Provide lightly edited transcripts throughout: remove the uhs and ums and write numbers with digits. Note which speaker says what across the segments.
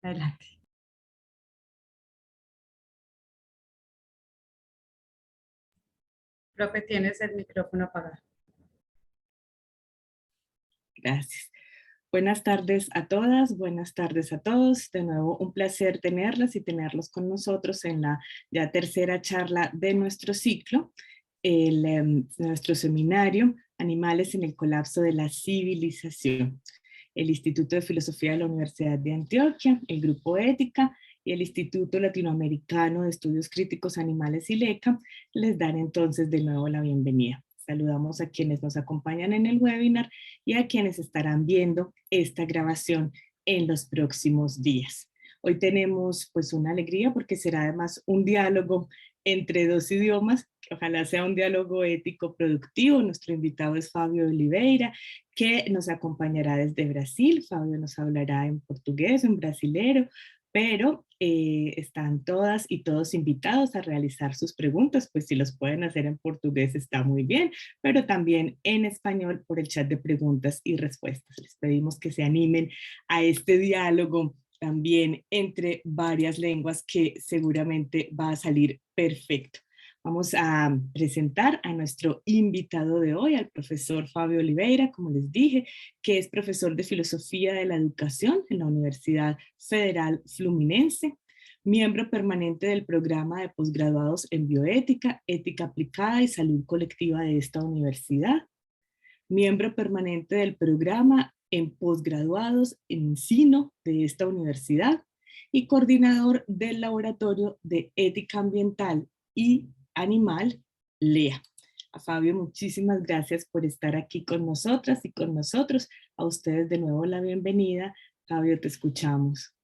Speaker 1: Adelante. Creo que tienes el micrófono apagado.
Speaker 2: Gracias. Buenas tardes a todas, buenas tardes a todos. De nuevo, un placer tenerlas y tenerlos con nosotros en la ya tercera charla de nuestro ciclo, nuestro seminario Animales en el colapso de la civilización. El Instituto de Filosofía de la Universidad de Antioquia, el Grupo Ética y el Instituto Latinoamericano de Estudios Críticos Animales ILECA les dan entonces de nuevo la bienvenida. Saludamos a quienes nos acompañan en el webinar y a quienes estarán viendo esta grabación en los próximos días. Hoy tenemos pues una alegría porque será además un diálogo entre dos idiomas, que ojalá sea un diálogo ético productivo. Nuestro invitado es Fábio Oliveira, que nos acompañará desde Brasil. Fábio nos hablará en portugués, en brasilero, pero están todas y todos invitados a realizar sus preguntas, pues si los pueden hacer en portugués está muy bien, pero también en español por el chat de preguntas y respuestas. Les pedimos que se animen a este diálogo también entre varias lenguas que seguramente va a salir perfecto. Vamos a presentar a nuestro invitado de hoy, al profesor Fábio Oliveira, como les dije, que es profesor de Filosofía de la Educación en la Universidad Federal Fluminense, miembro permanente del programa de posgraduados en Bioética, Ética Aplicada y Salud Colectiva de esta universidad, miembro permanente del programa en posgraduados en SINO de esta universidad y coordinador del Laboratorio de Ética Ambiental y Animal, LEA. A Fábio, muchísimas gracias por estar aquí con nosotras y con nosotros. A ustedes de nuevo la bienvenida. Fábio, te escuchamos.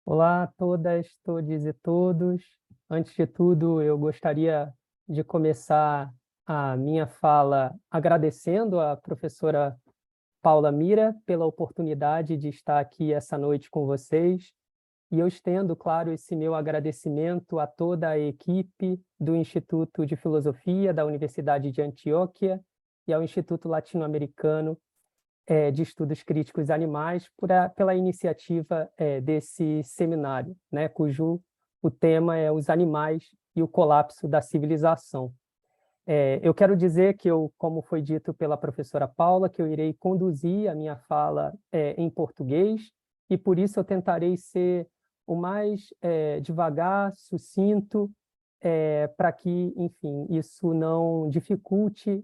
Speaker 3: Olá a todas, todes e todos. Antes de tudo, eu gostaria de começar a minha fala agradecendo a professora Paula Mira pela oportunidade de estar aqui essa noite com vocês. E eu estendo, claro, esse meu agradecimento a toda a equipe do Instituto de Filosofia da Universidade de Antioquia e ao Instituto Latino-Americano de Estudos Críticos Animais pela iniciativa desse seminário, né, cujo o tema é os animais e o colapso da civilização. Eu quero dizer que como foi dito pela professora Paula, que eu irei conduzir a minha fala em português e por isso eu tentarei ser o mais devagar, sucinto, para que, enfim, isso não dificulte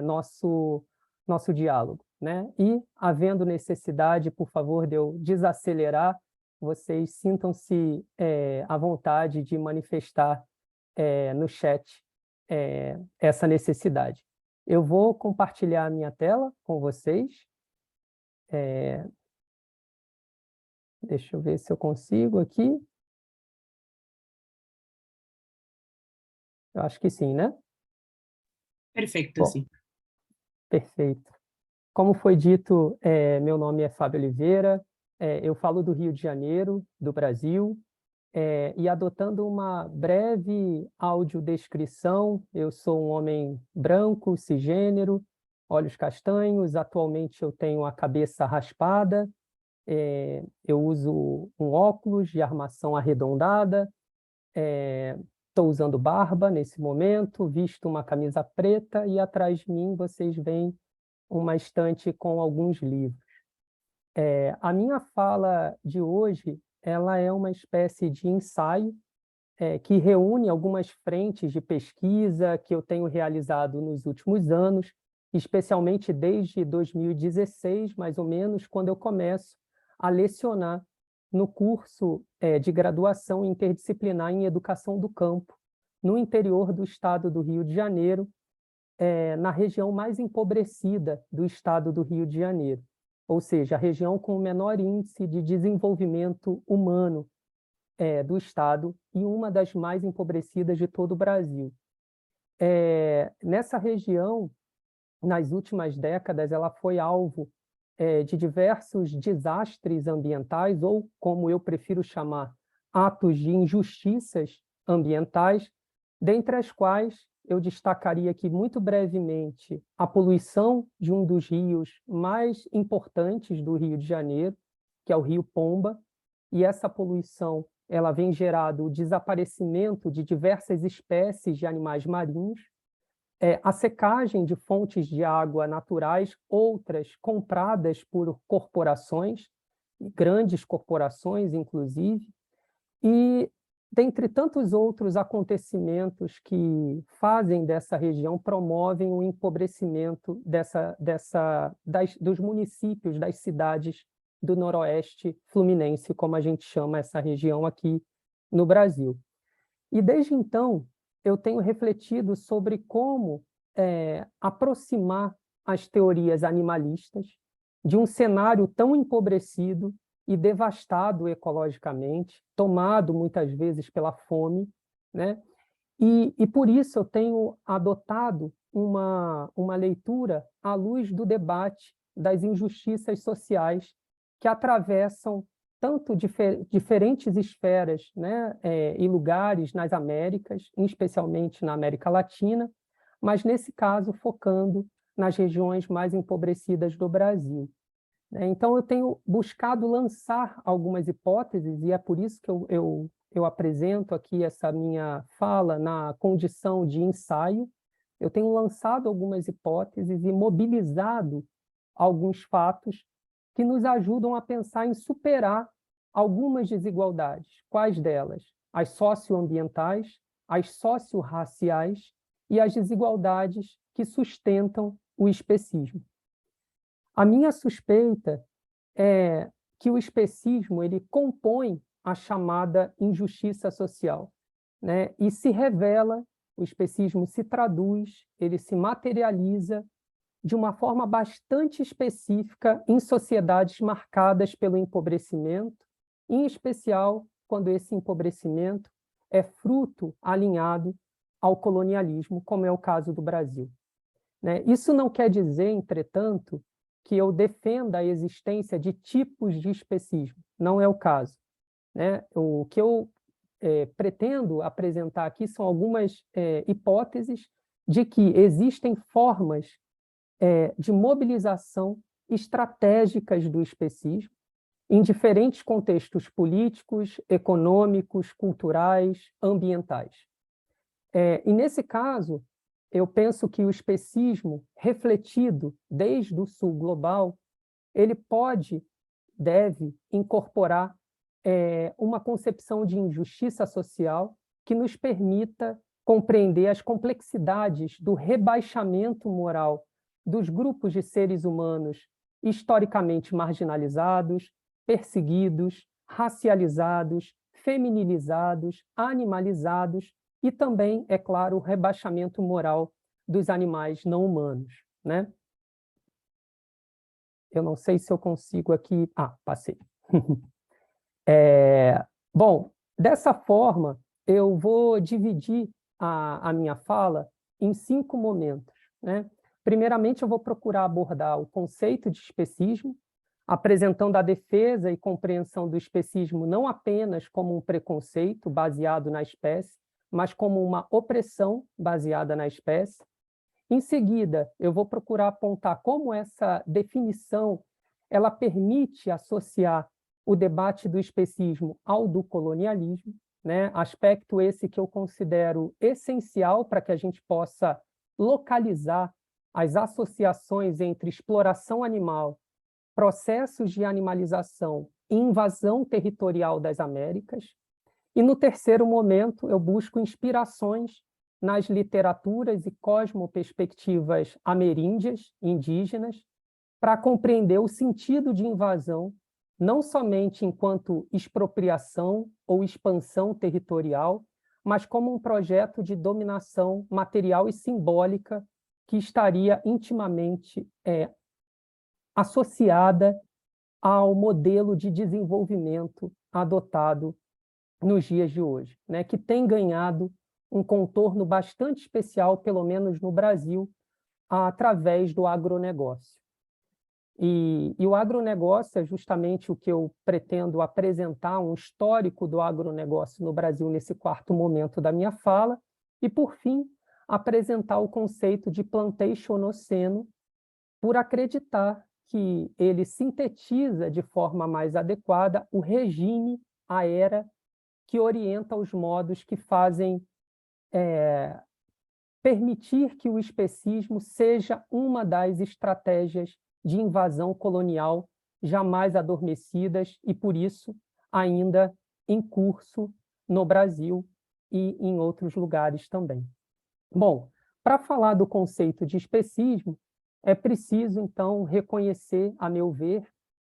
Speaker 3: nosso diálogo, né? E, havendo necessidade, por favor, de eu desacelerar, vocês sintam-se à vontade de manifestar no chat essa necessidade. Eu vou compartilhar a minha tela com vocês. Deixa eu ver se eu consigo aqui. Eu acho que sim, né?
Speaker 2: Perfeito,
Speaker 3: Bom,
Speaker 2: sim.
Speaker 3: Perfeito. Como foi dito, meu nome é Fábio Oliveira, eu falo do Rio de Janeiro, do Brasil, e adotando uma breve audiodescrição, eu sou um homem branco, cisgênero, olhos castanhos, atualmente eu tenho a cabeça raspada, eu uso um óculos de armação arredondada, estou usando barba nesse momento, visto uma camisa preta e atrás de mim vocês veem uma estante com alguns livros. A minha fala de hoje ela é uma espécie de ensaio que reúne algumas frentes de pesquisa que eu tenho realizado nos últimos anos, especialmente desde 2016, mais ou menos, quando eu começo a lecionar no curso de graduação interdisciplinar em Educação do Campo, no interior do estado do Rio de Janeiro, na região mais empobrecida do estado do Rio de Janeiro, ou seja, a região com o menor índice de desenvolvimento humano do estado e uma das mais empobrecidas de todo o Brasil. Nessa região, nas últimas décadas, ela foi alvo de diversos desastres ambientais, ou, como eu prefiro chamar, atos de injustiças ambientais, dentre as quais eu destacaria aqui muito brevemente a poluição de um dos rios mais importantes do Rio de Janeiro, que é o Rio Pomba, e essa poluição ela vem gerando o desaparecimento de diversas espécies de animais marinhos, a secagem de fontes de água naturais, outras compradas por corporações, grandes corporações, inclusive, e dentre tantos outros acontecimentos que fazem dessa região, promovem o empobrecimento dos municípios, das cidades do noroeste fluminense, como a gente chama essa região aqui no Brasil. E desde então, eu tenho refletido sobre como aproximar as teorias animalistas de um cenário tão empobrecido e devastado ecologicamente, tomado muitas vezes pela fome, né? E por isso eu tenho adotado uma leitura à luz do debate das injustiças sociais que atravessam tanto diferentes esferas, né, e lugares nas Américas, especialmente na América Latina, mas nesse caso focando nas regiões mais empobrecidas do Brasil. Então, eu tenho buscado lançar algumas hipóteses, e é por isso que eu apresento aqui essa minha fala na condição de ensaio. Eu tenho lançado algumas hipóteses e mobilizado alguns fatos que nos ajudam a pensar em superar algumas desigualdades. Quais delas? As socioambientais, as socio-raciais e as desigualdades que sustentam o especismo. A minha suspeita é que o especismo ele compõe a chamada injustiça social, né? E se revela, o especismo se traduz, ele se materializa de uma forma bastante específica em sociedades marcadas pelo empobrecimento, em especial quando esse empobrecimento é fruto alinhado ao colonialismo, como é o caso do Brasil. Né? Isso não quer dizer, entretanto, que eu defenda a existência de tipos de especismo. Não é o caso. Né? O que eu pretendo apresentar aqui são algumas hipóteses de que existem formas de mobilização estratégicas do especismo em diferentes contextos políticos, econômicos, culturais, ambientais. E nesse caso, eu penso que o especismo, refletido desde o sul global, ele deve incorporar uma concepção de injustiça social que nos permita compreender as complexidades do rebaixamento moral dos grupos de seres humanos historicamente marginalizados, perseguidos, racializados, feminilizados, animalizados, e também, é claro, o rebaixamento moral dos animais não humanos. Né? Eu não sei se eu consigo aqui... Ah, passei. Bom, dessa forma, eu vou dividir a minha fala em 5 momentos. Né? Primeiramente, eu vou procurar abordar o conceito de especismo, apresentando a defesa e compreensão do especismo não apenas como um preconceito baseado na espécie, mas como uma opressão baseada na espécie. Em seguida, eu vou procurar apontar como essa definição ela permite associar o debate do especismo ao do colonialismo, né? Aspecto esse que eu considero essencial para que a gente possa localizar as associações entre exploração animal, processos de animalização e invasão territorial das Américas. E no terceiro momento, eu busco inspirações nas literaturas e cosmoperspectivas ameríndias, indígenas, para compreender o sentido de invasão, não somente enquanto expropriação ou expansão territorial, mas como um projeto de dominação material e simbólica que estaria intimamente associada ao modelo de desenvolvimento adotado nos dias de hoje, né, que tem ganhado um contorno bastante especial, pelo menos no Brasil, através do agronegócio. E o agronegócio é justamente o que eu pretendo apresentar, um histórico do agronegócio no Brasil nesse quarto momento da minha fala, e, por fim, apresentar o conceito de plantationoceno, por acreditar que ele sintetiza de forma mais adequada o regime, a era, que orienta os modos que fazem permitir que o especismo seja uma das estratégias de invasão colonial jamais adormecidas e, por isso, ainda em curso no Brasil e em outros lugares também. Bom, para falar do conceito de especismo, é preciso, então, reconhecer, a meu ver,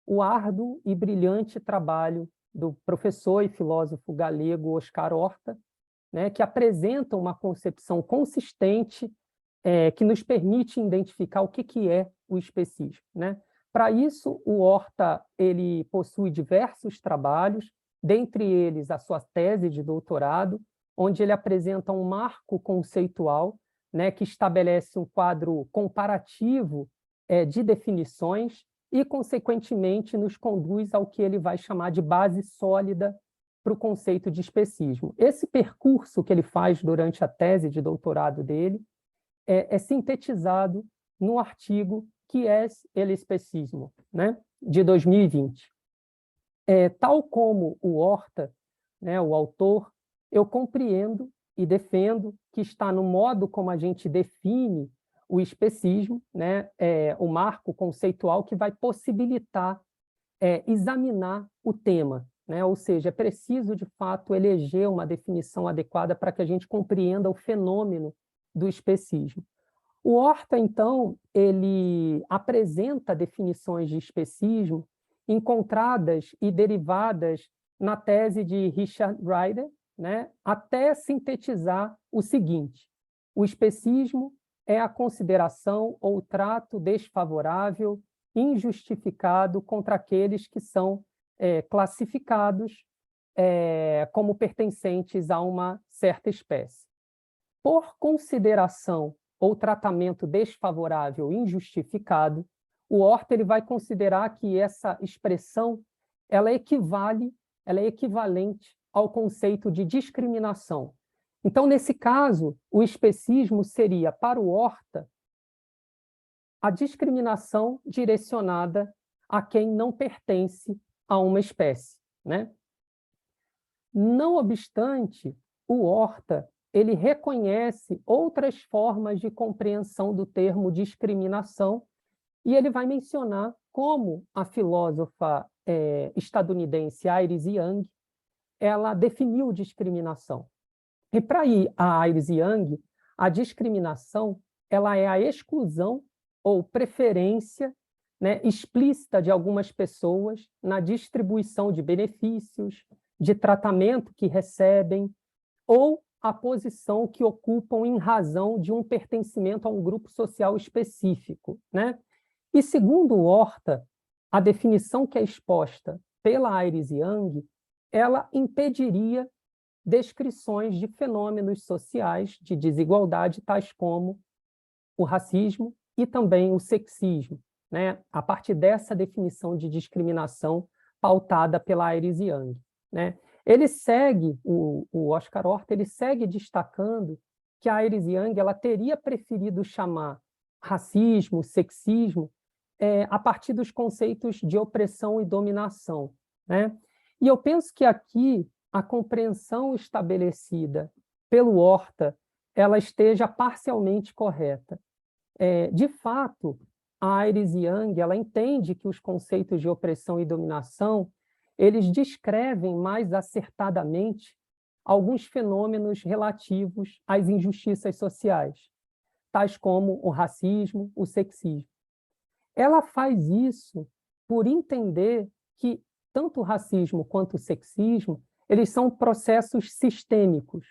Speaker 3: o árduo e brilhante trabalho do professor e filósofo galego Oscar Horta, né, que apresenta uma concepção consistente que nos permite identificar o que é o especismo, né? Para isso, o Horta ele possui diversos trabalhos, dentre eles a sua tese de doutorado, onde ele apresenta um marco conceitual, né, que estabelece um quadro comparativo de definições e, consequentemente, nos conduz ao que ele vai chamar de base sólida para o conceito de especismo. Esse percurso que ele faz durante a tese de doutorado dele é sintetizado no artigo Que é el especismo, né, de 2020. Tal como o Horta, né, o autor, eu compreendo e defendo que está no modo como a gente define o especismo, né, o marco conceitual que vai possibilitar examinar o tema, né? Ou seja, é preciso, de fato, eleger uma definição adequada para que a gente compreenda o fenômeno do especismo. O Horta, então, ele apresenta definições de especismo encontradas e derivadas na tese de Richard Ryder, né, até sintetizar o seguinte: o especismo é a consideração ou trato desfavorável, injustificado contra aqueles que são classificados como pertencentes a uma certa espécie. Por consideração ou tratamento desfavorável injustificado, o Horta ele vai considerar que essa expressão ela é equivalente ao conceito de discriminação. Então, nesse caso, o especismo seria, para o Horta, a discriminação direcionada a quem não pertence a uma espécie, né? Não obstante, o Horta ele reconhece outras formas de compreensão do termo discriminação e ele vai mencionar como a filósofa estadunidense Iris Young ela definiu discriminação. E para a Iris Young, a discriminação ela é a exclusão ou preferência, né, explícita de algumas pessoas na distribuição de benefícios, de tratamento que recebem, ou a posição que ocupam em razão de um pertencimento a um grupo social específico, né? E segundo Horta, a definição que é exposta pela Iris Young, ela impediria descrições de fenômenos sociais de desigualdade, tais como o racismo e também o sexismo, né? A partir dessa definição de discriminação pautada pela Iris Young, né? Ele segue, o Oscar Horta, ele segue destacando que a Iris Young ela teria preferido chamar racismo, sexismo, a partir dos conceitos de opressão e dominação, né? E eu penso que aqui a compreensão estabelecida pelo Horta ela esteja parcialmente correta. De fato, a Iris Young ela entende que os conceitos de opressão e dominação eles descrevem mais acertadamente alguns fenômenos relativos às injustiças sociais, tais como o racismo, o sexismo. Ela faz isso por entender que tanto o racismo quanto o sexismo eles são processos sistêmicos,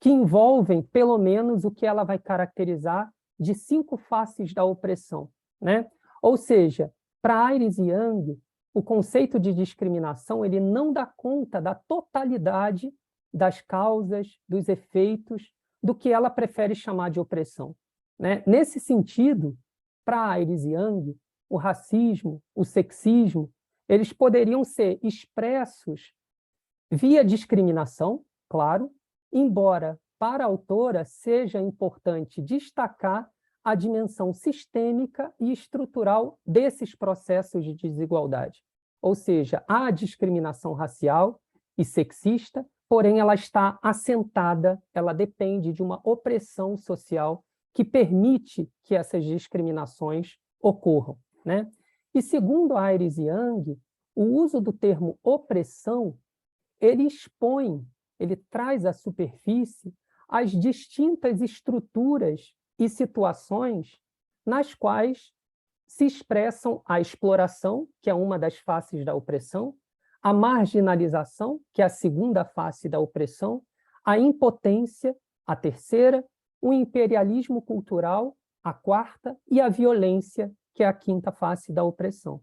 Speaker 3: que envolvem, pelo menos, o que ela vai caracterizar de 5 faces da opressão, né? Ou seja, para Iris Young, o conceito de discriminação ele não dá conta da totalidade das causas, dos efeitos, do que ela prefere chamar de opressão, né? Nesse sentido, para Iris Young, o racismo, o sexismo, eles poderiam ser expressos via discriminação, claro, embora para a autora, seja importante destacar a dimensão sistêmica e estrutural desses processos de desigualdade. Ou seja, há discriminação racial e sexista, porém ela está assentada, ela depende de uma opressão social que permite que essas discriminações ocorram, né? E segundo a Iris Young, o uso do termo opressão, ele expõe, ele traz à superfície as distintas estruturas e situações nas quais se expressam a exploração, que é uma das faces da opressão, a marginalização, que é a segunda face da opressão, a impotência, a terceira, o imperialismo cultural, a quarta, e a violência, que é a quinta face da opressão.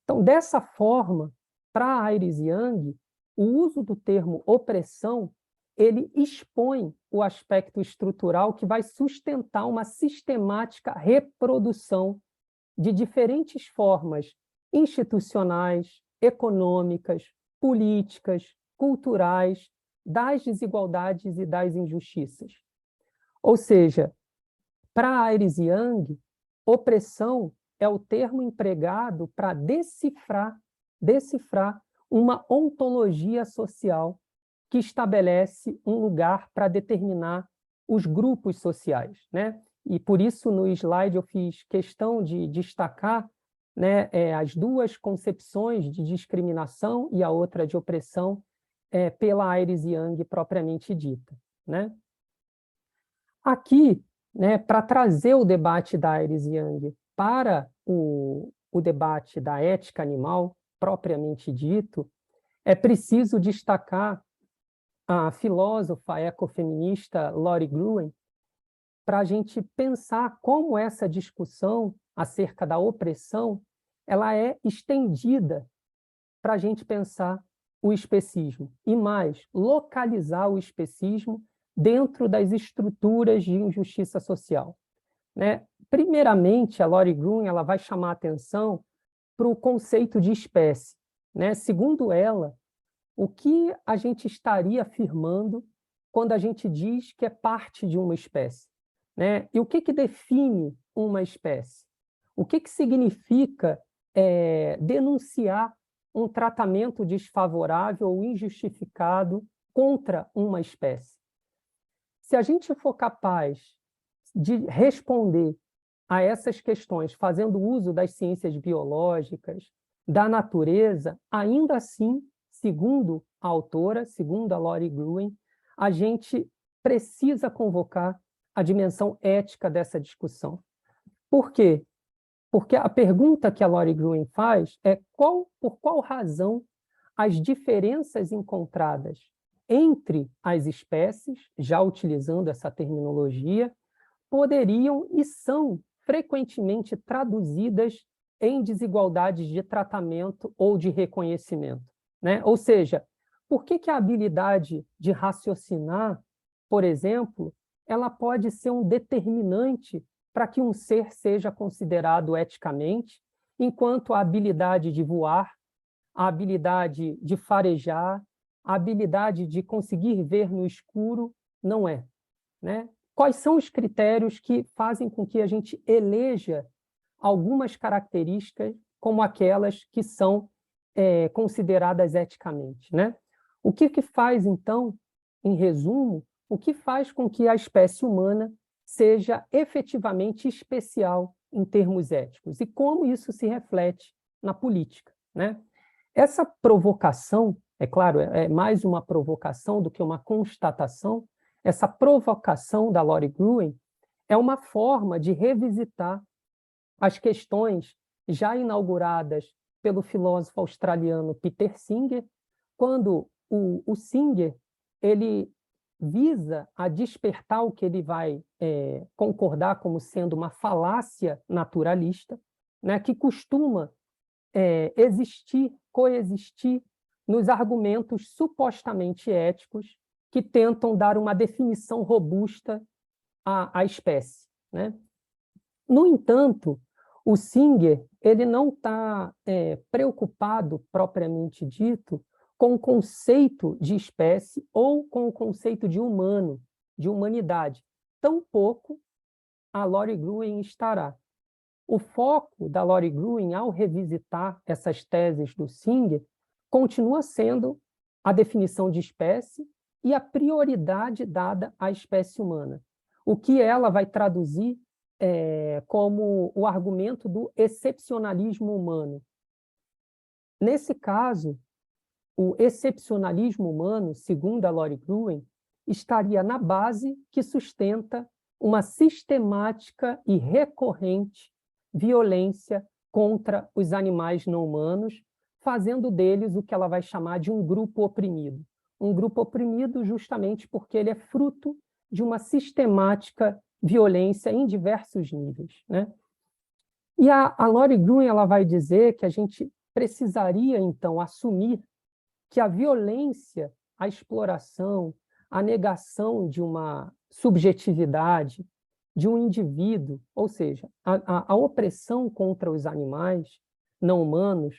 Speaker 3: Então, dessa forma, para a Iris Young, o uso do termo opressão, ele expõe o aspecto estrutural que vai sustentar uma sistemática reprodução de diferentes formas institucionais, econômicas, políticas, culturais, das desigualdades e das injustiças. Ou seja, para a Iris Young, opressão é o termo empregado para decifrar uma ontologia social que estabelece um lugar para determinar os grupos sociais, né? E por isso no slide eu fiz questão de destacar, né, as duas concepções de discriminação e a outra de opressão pela Iris Young propriamente dita, né? Aqui, né, para trazer o debate da Iris Young para o debate da ética animal propriamente dito, é preciso destacar a filósofa ecofeminista Lori Gruen, para a gente pensar como essa discussão acerca da opressão ela é estendida para a gente pensar o especismo, e mais, localizar o especismo dentro das estruturas de injustiça social, né? Primeiramente, a Lori Gruen ela vai chamar a atenção para o conceito de espécie, né? Segundo ela, o que a gente estaria afirmando quando a gente diz que é parte de uma espécie, né? E o que define uma espécie? O que significa denunciar um tratamento desfavorável ou injustificado contra uma espécie? Se a gente for capaz de responder a essas questões fazendo uso das ciências biológicas, da natureza, ainda assim, segundo a autora, segundo a Lori Gruen, a gente precisa convocar a dimensão ética dessa discussão. Por quê? Porque a pergunta que a Lori Gruen faz é por qual razão as diferenças encontradas entre as espécies, já utilizando essa terminologia, poderiam e são frequentemente traduzidas em desigualdades de tratamento ou de reconhecimento, né? Ou seja, por que a habilidade de raciocinar, por exemplo, ela pode ser um determinante para que um ser seja considerado eticamente, enquanto a habilidade de voar, a habilidade de farejar, a habilidade de conseguir ver no escuro não é, né? Quais são os critérios que fazem com que a gente eleja algumas características como aquelas que são consideradas eticamente, né? O que faz, então, em resumo, o que faz com que a espécie humana seja efetivamente especial em termos éticos e como isso se reflete na política, né? Essa provocação, é claro, é mais uma provocação do que uma constatação. Essa provocação da Lori Gruen é uma forma de revisitar as questões já inauguradas pelo filósofo australiano Peter Singer, quando o Singer ele visa a despertar o que ele vai concordar como sendo uma falácia naturalista, né, que costuma coexistir nos argumentos supostamente éticos que tentam dar uma definição robusta à espécie, né? No entanto, o Singer ele não está preocupado, propriamente dito, com o conceito de espécie ou com o conceito de humano, de humanidade, tampouco a Lori Gruen estará. O foco da Lori Gruen, ao revisitar essas teses do Singer, continua sendo a definição de espécie e a prioridade dada à espécie humana, o que ela vai traduzir como o argumento do excepcionalismo humano. Nesse caso, o excepcionalismo humano, segundo a Lori Gruen, estaria na base que sustenta uma sistemática e recorrente violência contra os animais não humanos, fazendo deles o que ela vai chamar de um grupo oprimido. Um grupo oprimido justamente porque ele é fruto de uma sistemática violência em diversos níveis, né? E a Lori Gruen ela vai dizer que a gente precisaria, então, assumir que a violência, a exploração, a negação de uma subjetividade, de um indivíduo, ou seja, a opressão contra os animais não humanos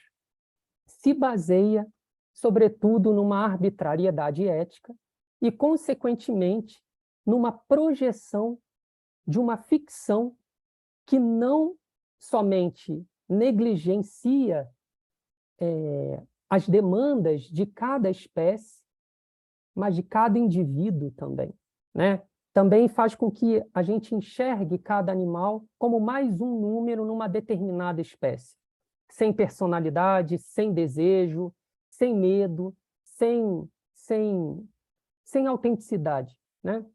Speaker 3: se baseia, sobretudo, numa arbitrariedade ética e, consequentemente, numa projeção de uma ficção que não somente negligencia as demandas de cada espécie, mas de cada indivíduo também, né? Também faz com que a gente enxergue cada animal como mais um número numa determinada espécie, sem personalidade, sem desejo, sem medo, sem autenticidade, né?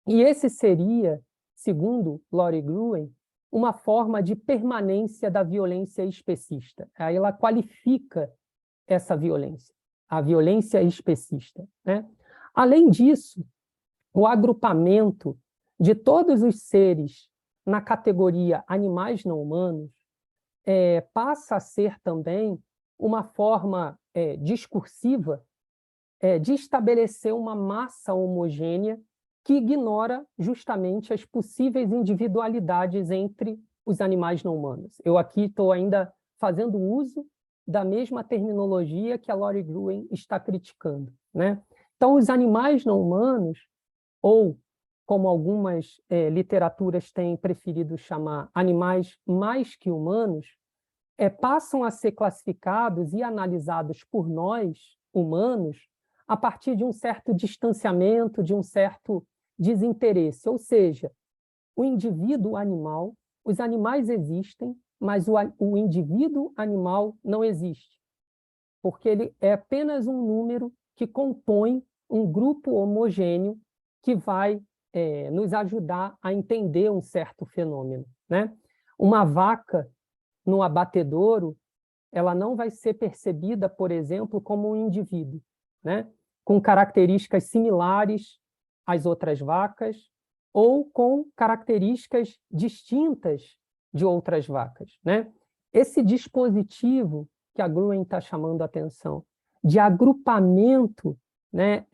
Speaker 3: E esse seria, segundo Lori Gruen, uma forma de permanência da violência especista. Aí ela qualifica essa violência, a violência especista, né? Além disso, o agrupamento de todos os seres na categoria animais não humanos passa a ser também uma forma discursiva de estabelecer uma massa homogênea que ignora justamente as possíveis individualidades entre os animais não humanos. Eu aqui estou ainda fazendo uso da mesma terminologia que a Lori Gruen está criticando, né? Então, os animais não humanos, ou como algumas literaturas têm preferido chamar animais mais que humanos, passam a ser classificados e analisados por nós, humanos, a partir de um certo distanciamento, de um certo desinteresse. Ou seja, o indivíduo animal, os animais existem, mas o indivíduo animal não existe, porque ele é apenas um número que compõe um grupo homogêneo que vai nos ajudar a entender um certo fenômeno, né? Uma vaca no abatedouro, ela não vai ser percebida, por exemplo, como um indivíduo, né? Com características similares às outras vacas ou com características distintas de outras vacas, né? Esse dispositivo que a Gruen está chamando a atenção de agrupamento, né,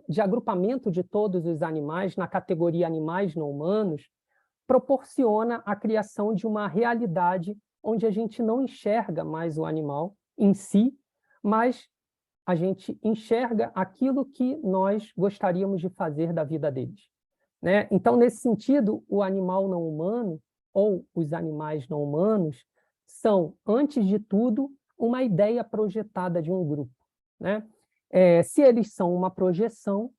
Speaker 3: de agrupamento de todos os animais na categoria animais não humanos, proporciona a criação de uma realidade onde a gente não enxerga mais o animal em si, mas a gente enxerga aquilo que nós gostaríamos de fazer da vida deles, né? Então, nesse sentido, o animal não humano, ou os animais não humanos, são, antes de tudo, uma ideia projetada de um grupo, né? Se eles são uma projeção,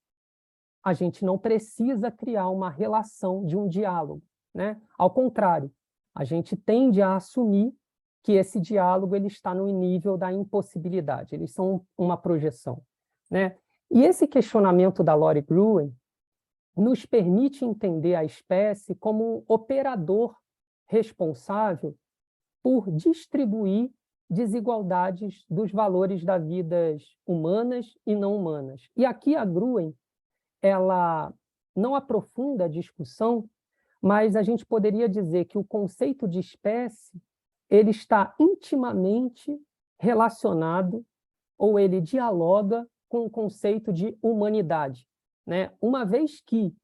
Speaker 3: a gente não precisa criar uma relação de um diálogo, né? Ao contrário, a gente tende a assumir que esse diálogo ele está no nível da impossibilidade, eles são uma projeção, né? E esse questionamento da Lori Gruen nos permite entender a espécie como um operador responsável por distribuir desigualdades dos valores das vidas humanas e não humanas. E aqui a Gruen, ela não aprofunda a discussão, mas a gente poderia dizer que o conceito de espécie ele está intimamente relacionado, ou ele dialoga com o conceito de humanidade, né? Uma vez que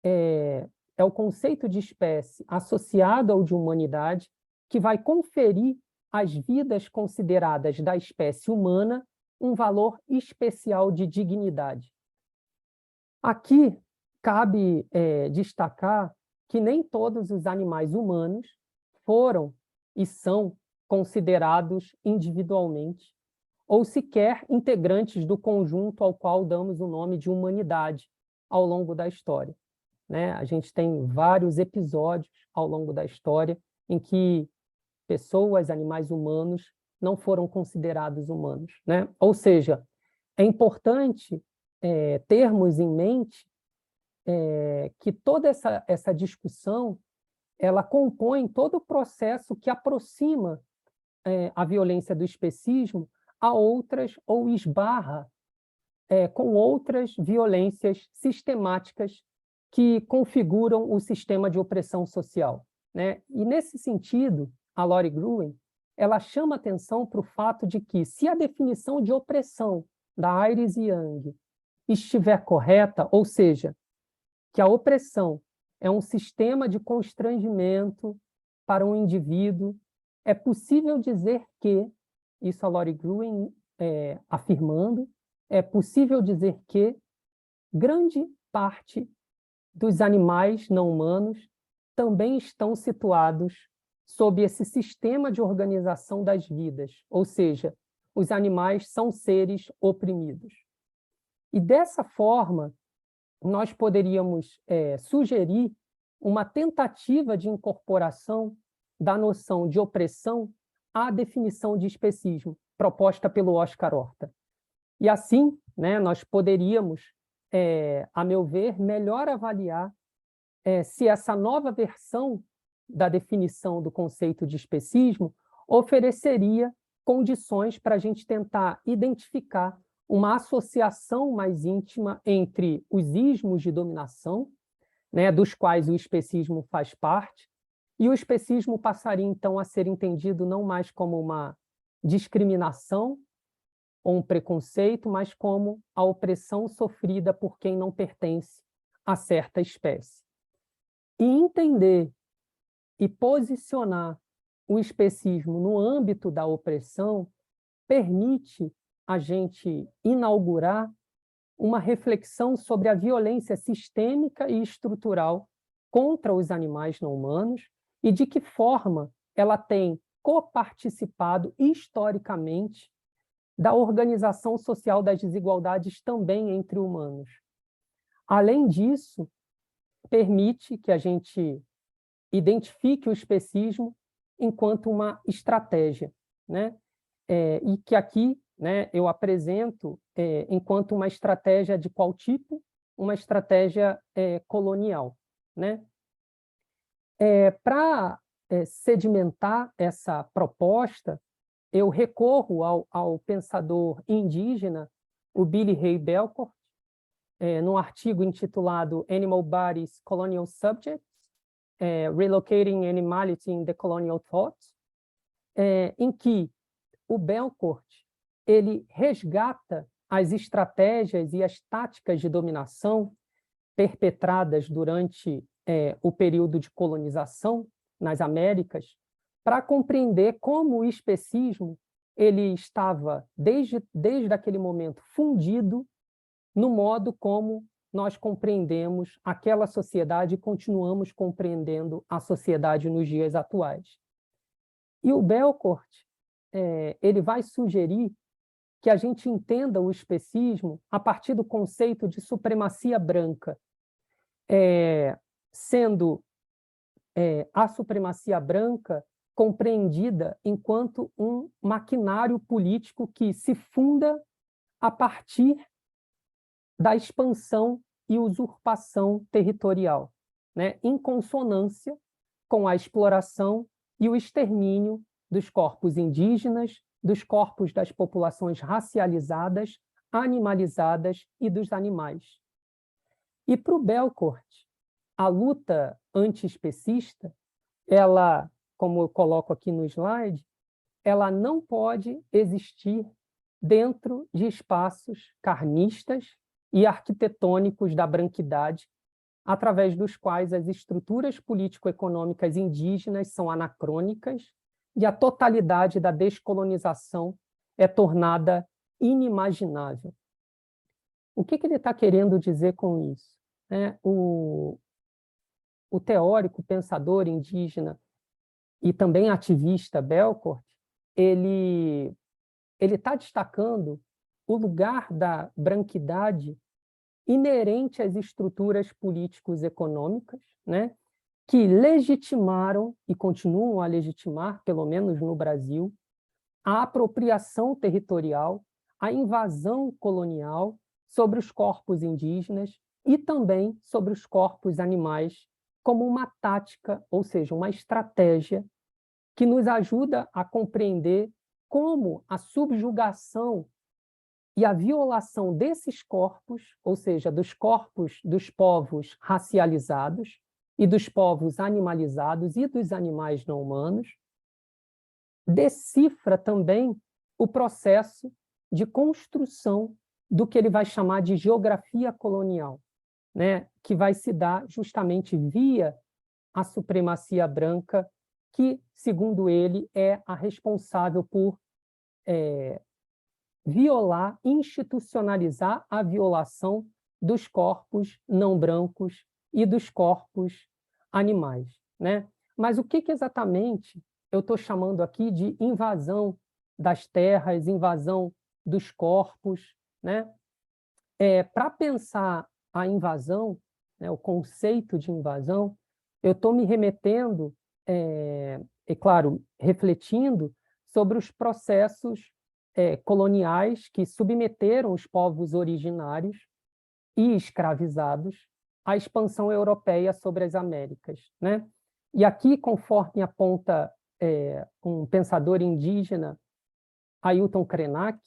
Speaker 3: é o conceito de espécie associado ao de humanidade que vai conferir às vidas consideradas da espécie humana um valor especial de dignidade. Aqui cabe destacar que nem todos os animais humanos foram e são considerados individualmente ou sequer integrantes do conjunto ao qual damos o nome de humanidade ao longo da história, né? A gente tem vários episódios ao longo da história em que pessoas, animais humanos, não foram considerados humanos, né? Ou seja, é importante termos em mente que toda essa discussão ela compõe todo o processo que aproxima a violência do especismo a outras ou esbarra com outras violências sistemáticas que configuram o sistema de opressão social, né? E, nesse sentido, a Lori Gruen ela chama atenção para o fato de que, se a definição de opressão da Iris Young estiver correta, ou seja, que a opressão é um sistema de constrangimento para um indivíduo, é possível dizer que, isso a Lori Gruen afirmando, é possível dizer que grande parte dos animais não humanos também estão situados sob esse sistema de organização das vidas, ou seja, os animais são seres oprimidos. E dessa forma, nós poderíamos sugerir uma tentativa de incorporação da noção de opressão à definição de especismo, proposta pelo Oscar Horta. E assim, né, nós poderíamos, a meu ver, melhor avaliar se essa nova versão da definição do conceito de especismo ofereceria condições para a gente tentar identificar uma associação mais íntima entre os ismos de dominação, né, dos quais o especismo faz parte, e o especismo passaria, então, a ser entendido não mais como uma discriminação ou um preconceito, mas como a opressão sofrida por quem não pertence a certa espécie. E entender e posicionar o especismo no âmbito da opressão permite a gente inaugurar uma reflexão sobre a violência sistêmica e estrutural contra os animais não humanos e de que forma ela tem coparticipado historicamente da organização social das desigualdades também entre humanos. Além disso, permite que a gente identifique o especismo enquanto uma estratégia, né? E que aqui, né, eu apresento enquanto uma estratégia de qual tipo? Uma estratégia colonial, né? Para sedimentar essa proposta, eu recorro ao pensador indígena, o Billy Ray Belcourt, num artigo intitulado Animal Bodies, Colonial Subjects, Relocating Animality in the Colonial Thought, em que o Belcourt ele resgata as estratégias e as táticas de dominação perpetradas durante o período de colonização nas Américas, para compreender como o especismo ele estava, desde aquele momento, fundido no modo como nós compreendemos aquela sociedade e continuamos compreendendo a sociedade nos dias atuais. E o Belcourt ele vai sugerir que a gente entenda o especismo a partir do conceito de supremacia branca, sendo a supremacia branca compreendida enquanto um maquinário político que se funda a partir da expansão e usurpação territorial, né, em consonância com a exploração e o extermínio dos corpos indígenas, dos corpos das populações racializadas, animalizadas e dos animais. E para o Belcourt, a luta antiespecista, ela, como eu coloco aqui no slide, ela não pode existir dentro de espaços carnistas e arquitetônicos da branquidade, através dos quais as estruturas político-econômicas indígenas são anacrônicas e a totalidade da descolonização é tornada inimaginável. O que ele está querendo dizer com isso? O teórico, pensador indígena e também ativista Belcourt, ele está destacando o lugar da branquidade inerente às estruturas políticos econômicas, né, que legitimaram e continuam a legitimar, pelo menos no Brasil, a apropriação territorial, a invasão colonial sobre os corpos indígenas e também sobre os corpos animais, como uma tática, ou seja, uma estratégia que nos ajuda a compreender como a subjugação e a violação desses corpos, ou seja, dos corpos dos povos racializados e dos povos animalizados e dos animais não humanos, decifra também o processo de construção do que ele vai chamar de geografia colonial, né, que vai se dar justamente via a supremacia branca, que, segundo ele, é a responsável por violar, institucionalizar a violação dos corpos não brancos e dos corpos animais, né? Mas o que exatamente eu estou chamando aqui de invasão das terras, invasão dos corpos, né? Para pensar a invasão, né, o conceito de invasão, eu estou me remetendo, claro, refletindo sobre os processos coloniais que submeteram os povos originários e escravizados à expansão europeia sobre as Américas, né? E aqui, conforme aponta um pensador indígena, Ailton Krenak,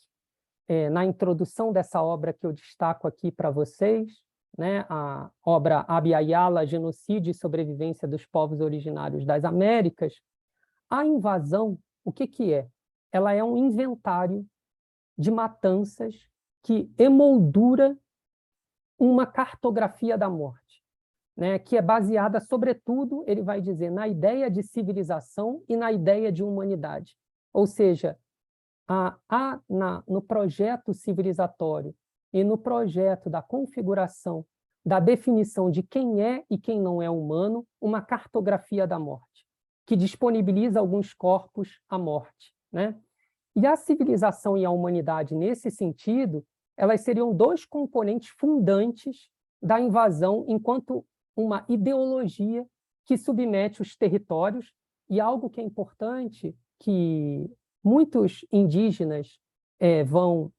Speaker 3: na introdução dessa obra que eu destaco aqui para vocês, né, a obra Abya Yala, Genocídio e Sobrevivência dos Povos Originários das Américas, a invasão, o que é? Ela é um inventário de matanças que emoldura uma cartografia da morte, né, que é baseada, sobretudo, ele vai dizer, na ideia de civilização e na ideia de humanidade. Ou seja, no projeto civilizatório e no projeto da configuração, da definição de quem é e quem não é humano, uma cartografia da morte, que disponibiliza alguns corpos à morte, né? E a civilização e a humanidade, nesse sentido, elas seriam dois componentes fundantes da invasão enquanto uma ideologia que submete os territórios, e algo que é importante, que muitos indígenas vão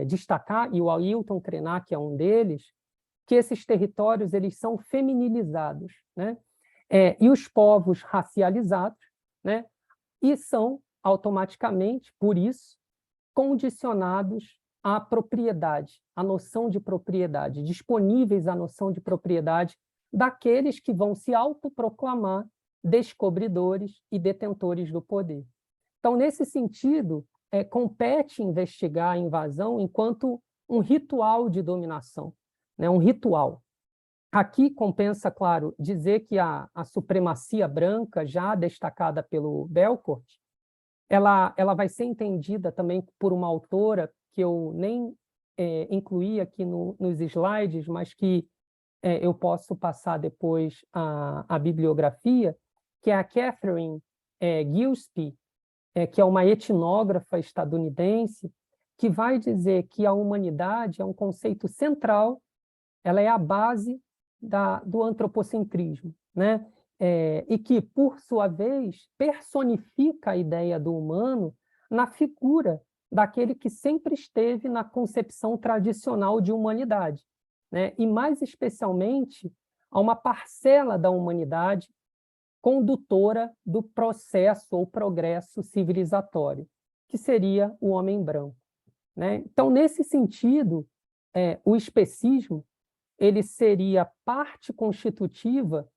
Speaker 3: destacar, e o Ailton Krenak é um deles, que esses territórios eles são feminilizados, né? E os povos racializados, né? E são automaticamente, por isso, condicionados à propriedade, à noção de propriedade, disponíveis à noção de propriedade daqueles que vão se autoproclamar descobridores e detentores do poder. Então, nesse sentido, compete investigar a invasão enquanto um ritual de dominação, né? Um ritual. Aqui compensa, claro, dizer que a supremacia branca, já destacada pelo Belcourt, ela vai ser entendida também por uma autora que eu nem incluí aqui nos slides, mas que eu posso passar depois a bibliografia, que é a Catherine Gillespie, que é uma etnógrafa estadunidense, que vai dizer que a humanidade é um conceito central, ela é a base do antropocentrismo, né? E que, por sua vez, personifica a ideia do humano na figura daquele que sempre esteve na concepção tradicional de humanidade, né? E, mais especialmente, a uma parcela da humanidade condutora do processo ou progresso civilizatório, que seria o homem branco, né? Então, nesse sentido, o especismo ele seria parte constitutiva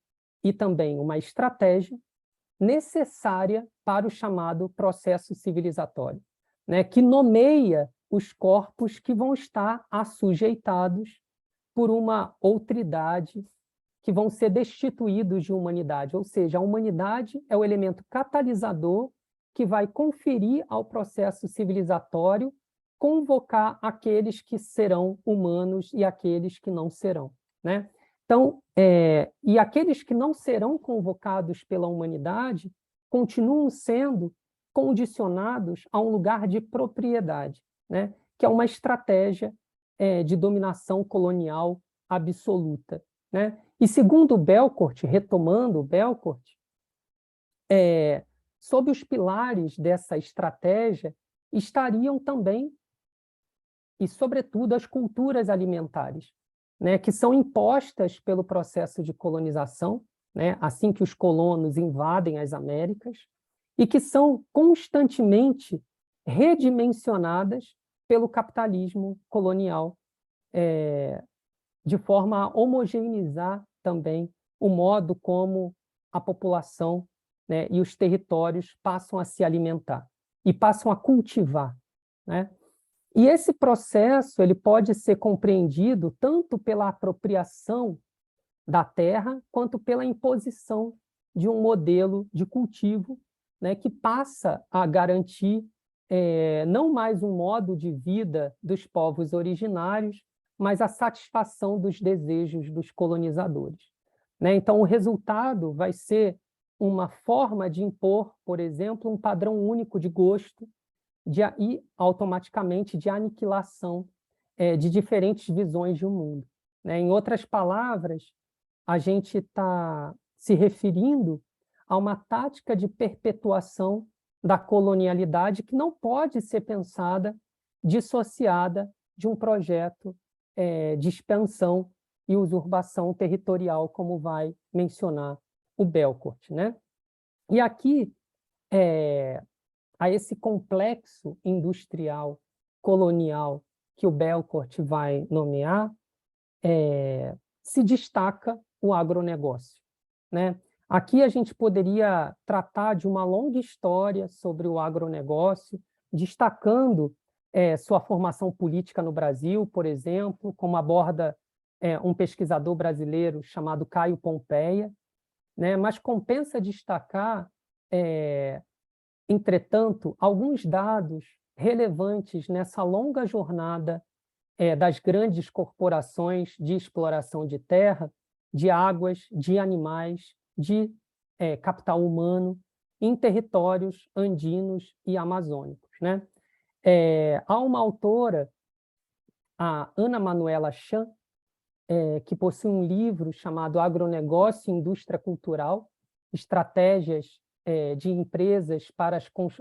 Speaker 3: e também uma estratégia necessária para o chamado processo civilizatório, né, que nomeia os corpos que vão estar assujeitados por uma outridade, que vão ser destituídos de humanidade, ou seja, a humanidade é o elemento catalisador que vai conferir ao processo civilizatório convocar aqueles que serão humanos e aqueles que não serão, né? Então, e aqueles que não serão convocados pela humanidade continuam sendo condicionados a um lugar de propriedade, né? Que é uma estratégia de dominação colonial absoluta, né? E segundo Belcourt, retomando Belcourt, sob os pilares dessa estratégia estariam também, e sobretudo, as culturas alimentares, né, que são impostas pelo processo de colonização, né, assim que os colonos invadem as Américas, e que são constantemente redimensionadas pelo capitalismo colonial, de forma a homogeneizar também o modo como a população, né, e os territórios passam a se alimentar e passam a cultivar, né? E esse processo ele pode ser compreendido tanto pela apropriação da terra quanto pela imposição de um modelo de cultivo, né, que passa a garantir não mais um modo de vida dos povos originários, mas a satisfação dos desejos dos colonizadores, né? Então, o resultado vai ser uma forma de impor, por exemplo, um padrão único de gosto e, automaticamente, de aniquilação de diferentes visões de um mundo, né? Em outras palavras, a gente está se referindo a uma tática de perpetuação da colonialidade que não pode ser pensada dissociada de um projeto de expansão e usurpação territorial, como vai mencionar o Belcourt, né? E aqui, a esse complexo industrial colonial que o Belcourt vai nomear, se destaca o agronegócio, né? Aqui a gente poderia tratar de uma longa história sobre o agronegócio, destacando sua formação política no Brasil, por exemplo, como aborda um pesquisador brasileiro chamado Caio Pompeia, né? Mas compensa destacar, entretanto, alguns dados relevantes nessa longa jornada das grandes corporações de exploração de terra, de águas, de animais, de capital humano em territórios andinos e amazônicos, né? Há uma autora, a Ana Manuela Chan, que possui um livro chamado Agronegócio e Indústria Cultural, Estratégias de Empresas para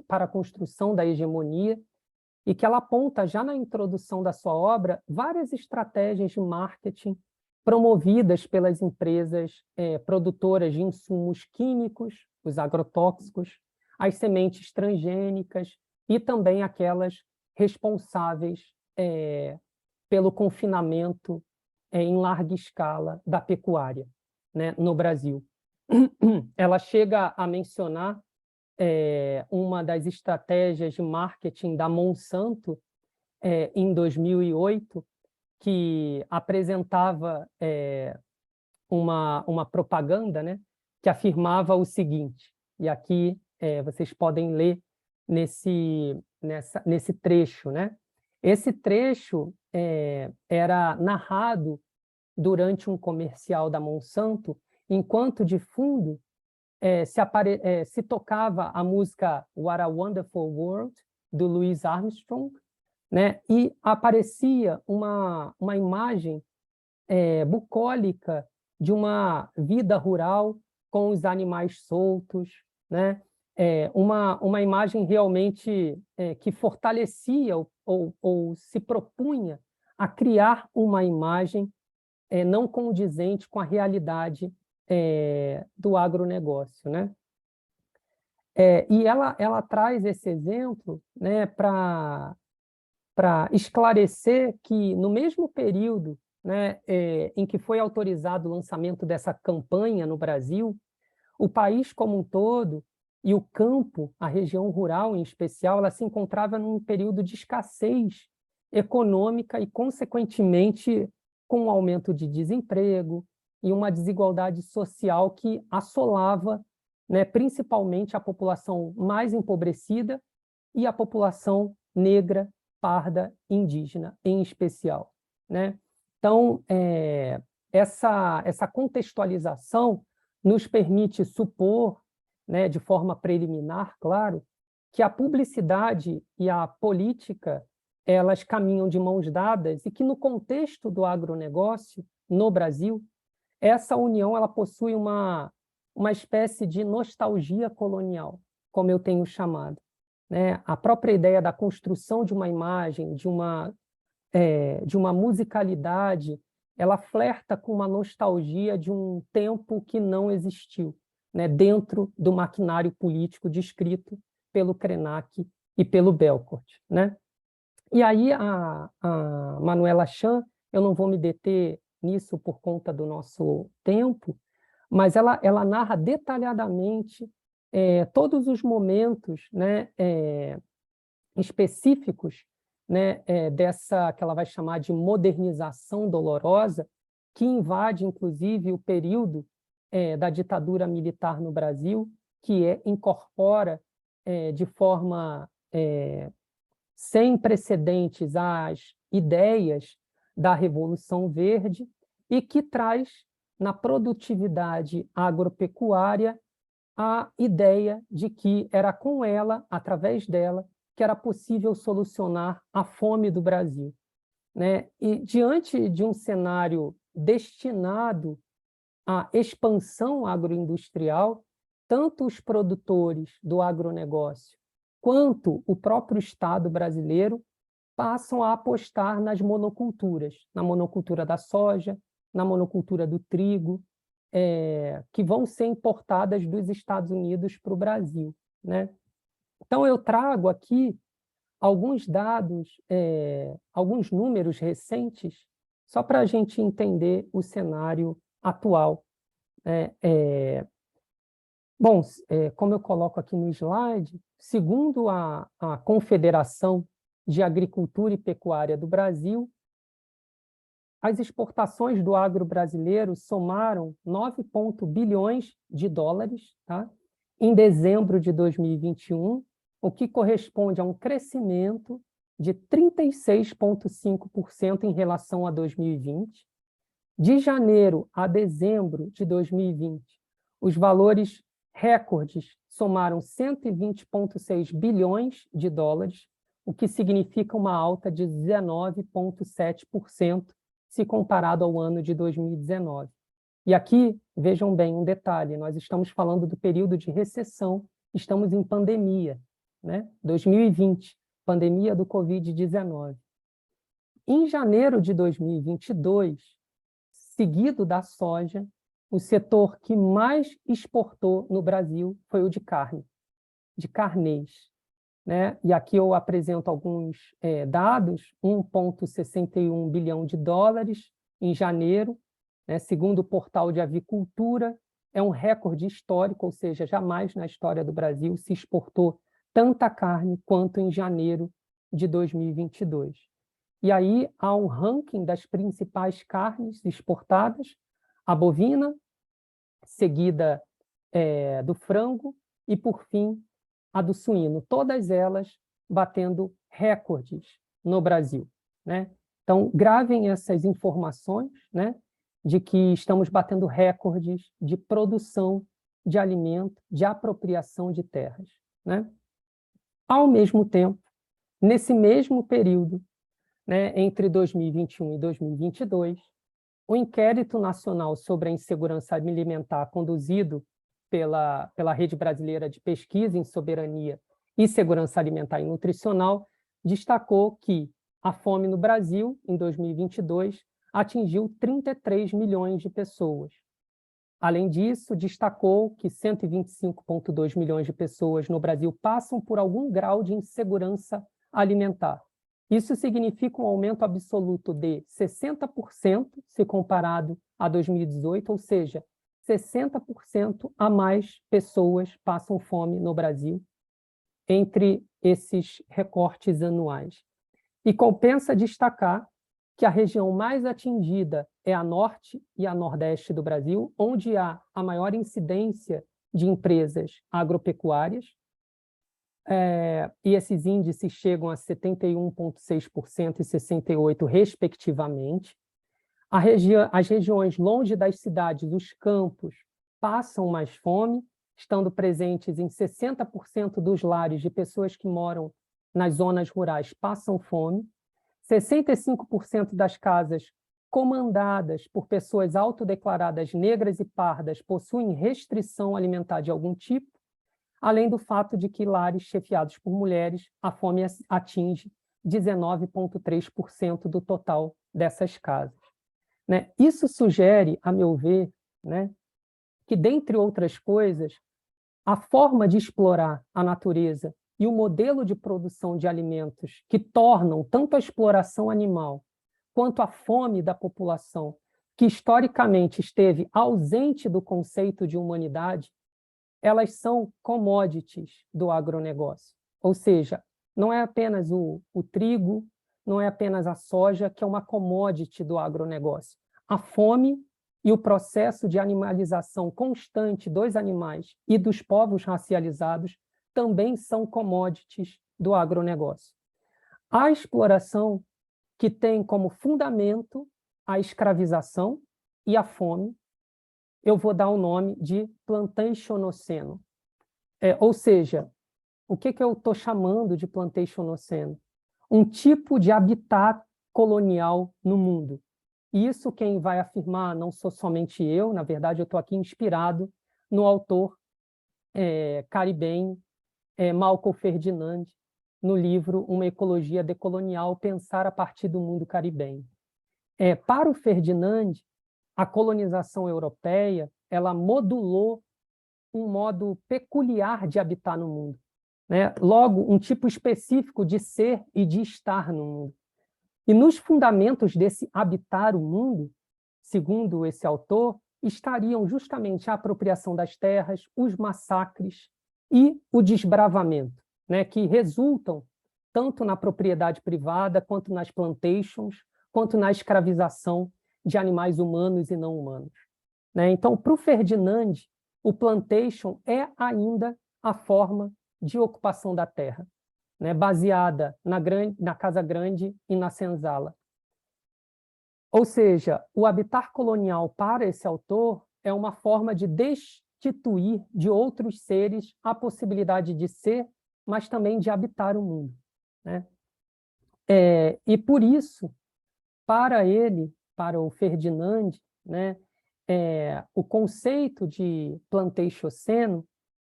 Speaker 3: a Construção da Hegemonia, e que ela aponta, já na introdução da sua obra, várias estratégias de marketing promovidas pelas empresas produtoras de insumos químicos, os agrotóxicos, as sementes transgênicas e também aquelas responsáveis pelo confinamento em larga escala da pecuária, né, no Brasil. Ela chega a mencionar uma das estratégias de marketing da Monsanto em 2008, que apresentava uma propaganda, né, que afirmava o seguinte, e aqui vocês podem ler nesse trecho, né? Esse trecho era narrado durante um comercial da Monsanto, enquanto de fundo se tocava a música What a Wonderful World, do Louis Armstrong, né? E aparecia uma imagem bucólica de uma vida rural com os animais soltos, né? Uma imagem realmente que fortalecia ou se propunha a criar uma imagem não condizente com a realidade do agronegócio, né? E ela traz esse exemplo, né, para esclarecer que, no mesmo período, né, em que foi autorizado o lançamento dessa campanha no Brasil, o país como um todo e o campo, a região rural em especial, ela se encontrava num período de escassez econômica e, consequentemente, com um aumento de desemprego e uma desigualdade social que assolava, né, principalmente a população mais empobrecida e a população negra, parda indígena, em especial, né? Então, essa contextualização nos permite supor, né, de forma preliminar, claro, que a publicidade e a política elas caminham de mãos dadas e que, no contexto do agronegócio, no Brasil, essa união ela possui uma espécie de nostalgia colonial, como eu tenho chamado, né? A própria ideia da construção de uma imagem, de uma musicalidade, ela flerta com uma nostalgia de um tempo que não existiu, né? Dentro do maquinário político descrito pelo Krenak e pelo Belcourt, né? E aí a Manuela Chan, eu não vou me deter nisso por conta do nosso tempo, mas ela narra detalhadamente todos os momentos, né, específicos, né, dessa que ela vai chamar de modernização dolorosa, que invade, inclusive, o período da ditadura militar no Brasil, que incorpora de forma sem precedentes as ideias da Revolução Verde e que traz na produtividade agropecuária a ideia de que era com ela, através dela, que era possível solucionar a fome do Brasil, né? E diante de um cenário destinado à expansão agroindustrial, tanto os produtores do agronegócio quanto o próprio Estado brasileiro passam a apostar nas monoculturas, na monocultura da soja, na monocultura do trigo, que vão ser importadas dos Estados Unidos para o Brasil, né? Então, eu trago aqui alguns dados, alguns números recentes, só para a gente entender o cenário atual. Bom, como eu coloco aqui no slide, segundo a Confederação de Agricultura e Pecuária do Brasil, as exportações do agro brasileiro somaram 9 bilhões de dólares, tá? Em dezembro de 2021, o que corresponde a um crescimento de 36,5% em relação a 2020. De janeiro a dezembro de 2020, os valores recordes somaram 120,6 bilhões de dólares, o que significa uma alta de 19,7% se comparado ao ano de 2019. E aqui, vejam bem um detalhe, nós estamos falando do período de recessão, estamos em pandemia, né? 2020, pandemia do Covid-19. Em janeiro de 2022, seguido da soja, o setor que mais exportou no Brasil foi o de carne, de carnês, né? E aqui eu apresento alguns dados, 1,61 bilhão de dólares em janeiro, né? Segundo o portal de avicultura, é um recorde histórico, ou seja, jamais na história do Brasil se exportou tanta carne quanto em janeiro de 2022. E aí há um ranking das principais carnes exportadas, a bovina, seguida do frango e, por fim, a do suíno, todas elas batendo recordes no Brasil, né? Então, gravem essas informações, né, de que estamos batendo recordes de produção de alimento, de apropriação de terras, né? Ao mesmo tempo, nesse mesmo período, né, entre 2021 e 2022, o Inquérito Nacional sobre a Insegurança Alimentar, conduzido pela Rede Brasileira de Pesquisa em Soberania e Segurança Alimentar e Nutricional, destacou que a fome no Brasil, em 2022, atingiu 33 milhões de pessoas. Além disso, destacou que 125,2 milhões de pessoas no Brasil passam por algum grau de insegurança alimentar. Isso significa um aumento absoluto de 60% se comparado a 2018, ou seja, 60% a mais pessoas passam fome no Brasil entre esses recortes anuais. E compensa destacar que a região mais atingida é a norte e a nordeste do Brasil, onde há a maior incidência de empresas agropecuárias, e esses índices chegam a 71,6% e 68%, respectivamente. As regiões longe das cidades, os campos, passam mais fome, estando presentes em 60% dos lares de pessoas que moram nas zonas rurais passam fome, 65% das casas comandadas por pessoas autodeclaradas negras e pardas possuem restrição alimentar de algum tipo, além do fato de que lares chefiados por mulheres, a fome atinge 19,3% do total dessas casas. Né? Isso sugere, a meu ver, né, que, dentre outras coisas, a forma de explorar a natureza e o modelo de produção de alimentos que tornam tanto a exploração animal quanto a fome da população, que historicamente esteve ausente do conceito de humanidade, elas são commodities do agronegócio. Ou seja, não é apenas o trigo, não é apenas a soja, que é uma commodity do agronegócio. A fome e o processo de animalização constante dos animais e dos povos racializados também são commodities do agronegócio. A exploração, que tem como fundamento a escravização e a fome, eu vou dar o nome de plantationoceno. Ou seja, o que eu estou chamando de plantationoceno? Um tipo de habitat colonial no mundo. Isso quem vai afirmar não sou somente eu, na verdade eu estou aqui inspirado no autor caribenho Malcolm Ferdinand, no livro Uma Ecologia Decolonial, Pensar a Partir do Mundo Caribenho. Para o Ferdinand, a colonização europeia ela modulou um modo peculiar de habitar no mundo, né? Logo, um tipo específico de ser e de estar no mundo. E nos fundamentos desse habitar o mundo, segundo esse autor, estariam justamente a apropriação das terras, os massacres e o desbravamento, né, que resultam tanto na propriedade privada, quanto nas plantations, quanto na escravização de animais humanos e não humanos. Né? Então, para o Ferdinand, o plantation é ainda a forma de ocupação da terra, né, baseada na Casa Grande e na senzala. Ou seja, o habitat colonial para esse autor é uma forma de destituir de outros seres a possibilidade de ser, mas também de habitar o mundo. Né? E por isso, para ele, para o Ferdinand, né, o conceito de plantationoceno,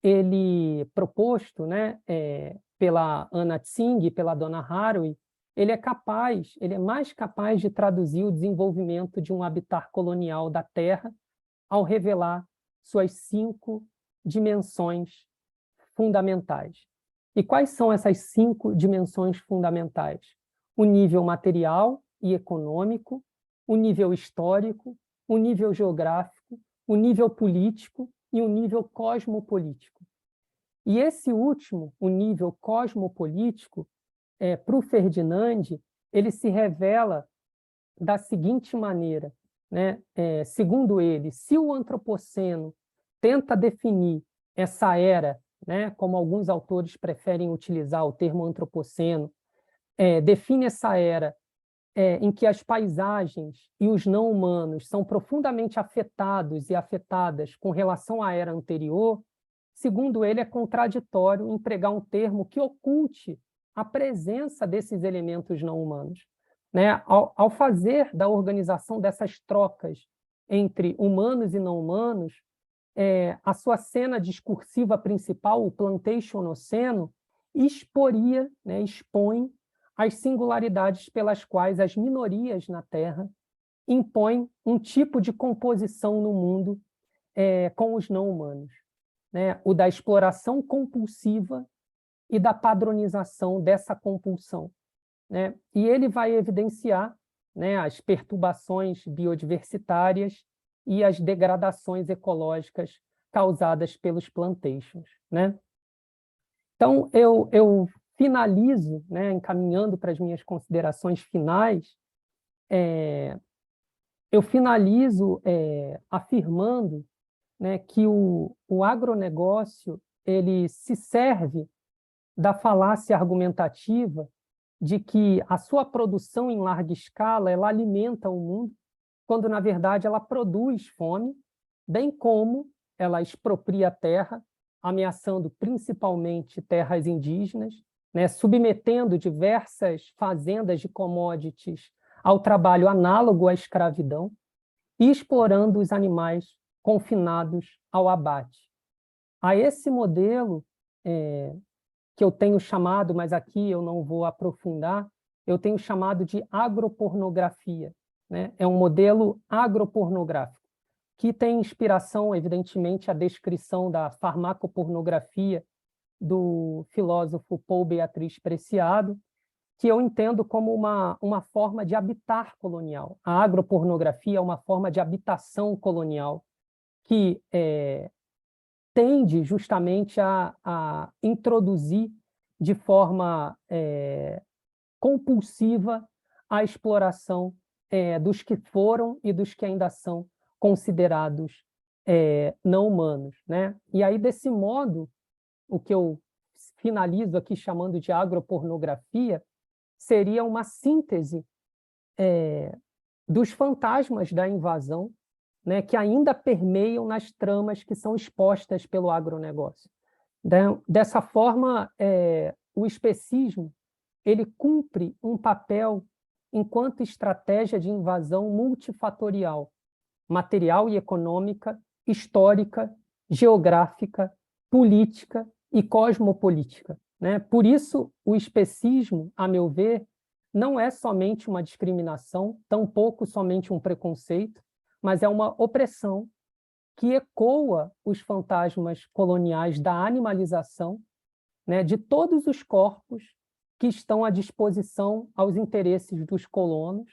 Speaker 3: ele proposto, né, pela Anna Tsing e pela Donna Haraway, ele é mais capaz de traduzir o desenvolvimento de um habitat colonial da Terra ao revelar suas 5 dimensões fundamentais. E quais são essas 5 dimensões fundamentais? O nível material e econômico, o nível histórico, o nível geográfico, o nível político e o nível cosmopolítico. E esse último, o nível cosmopolítico, para o Ferdinand, ele se revela da seguinte maneira, né? Segundo ele, se o antropoceno tenta definir essa era, né, como alguns autores preferem utilizar o termo antropoceno, define essa era em que as paisagens e os não-humanos são profundamente afetados e afetadas com relação à era anterior, segundo ele, é contraditório empregar um termo que oculte a presença desses elementos não-humanos. Né? Ao fazer da organização dessas trocas entre humanos e não-humanos, a sua cena discursiva principal, o plantationoceno, expõe as singularidades pelas quais as minorias na Terra impõem um tipo de composição no mundo com os não-humanos, né? O da exploração compulsiva e da padronização dessa compulsão. Né? E ele vai evidenciar, né, as perturbações biodiversitárias e as degradações ecológicas causadas pelos plantations. Né? Então, eu finalizo, né, encaminhando para as minhas considerações finais, eu finalizo afirmando, né, que o agronegócio ele se serve da falácia argumentativa de que a sua produção em larga escala ela alimenta o mundo, quando, na verdade, ela produz fome, bem como ela expropria a terra, ameaçando principalmente terras indígenas, né, submetendo diversas fazendas de commodities ao trabalho análogo à escravidão e explorando os animais confinados ao abate. A esse modelo, que eu tenho chamado, mas aqui eu não vou aprofundar, eu tenho chamado de agropornografia, né? É um modelo agropornográfico, que tem inspiração, evidentemente, a descrição da farmacopornografia do filósofo Paul Beatriz Preciado, que eu entendo como uma forma de habitar colonial. A agropornografia é uma forma de habitação colonial que tende justamente a introduzir de forma compulsiva a exploração dos que foram e dos que ainda são considerados não humanos, né? E aí, desse modo, o que eu finalizo aqui chamando de agropornografia seria uma síntese dos fantasmas da invasão, né, que ainda permeiam nas tramas que são expostas pelo agronegócio. Dessa forma, o especismo ele cumpre um papel enquanto estratégia de invasão multifatorial, material e econômica, histórica, geográfica, política e cosmopolítica, né? Por isso, o especismo, a meu ver, não é somente uma discriminação, tampouco somente um preconceito, mas é uma opressão que ecoa os fantasmas coloniais da animalização, né, de todos os corpos que estão à disposição aos interesses dos colonos,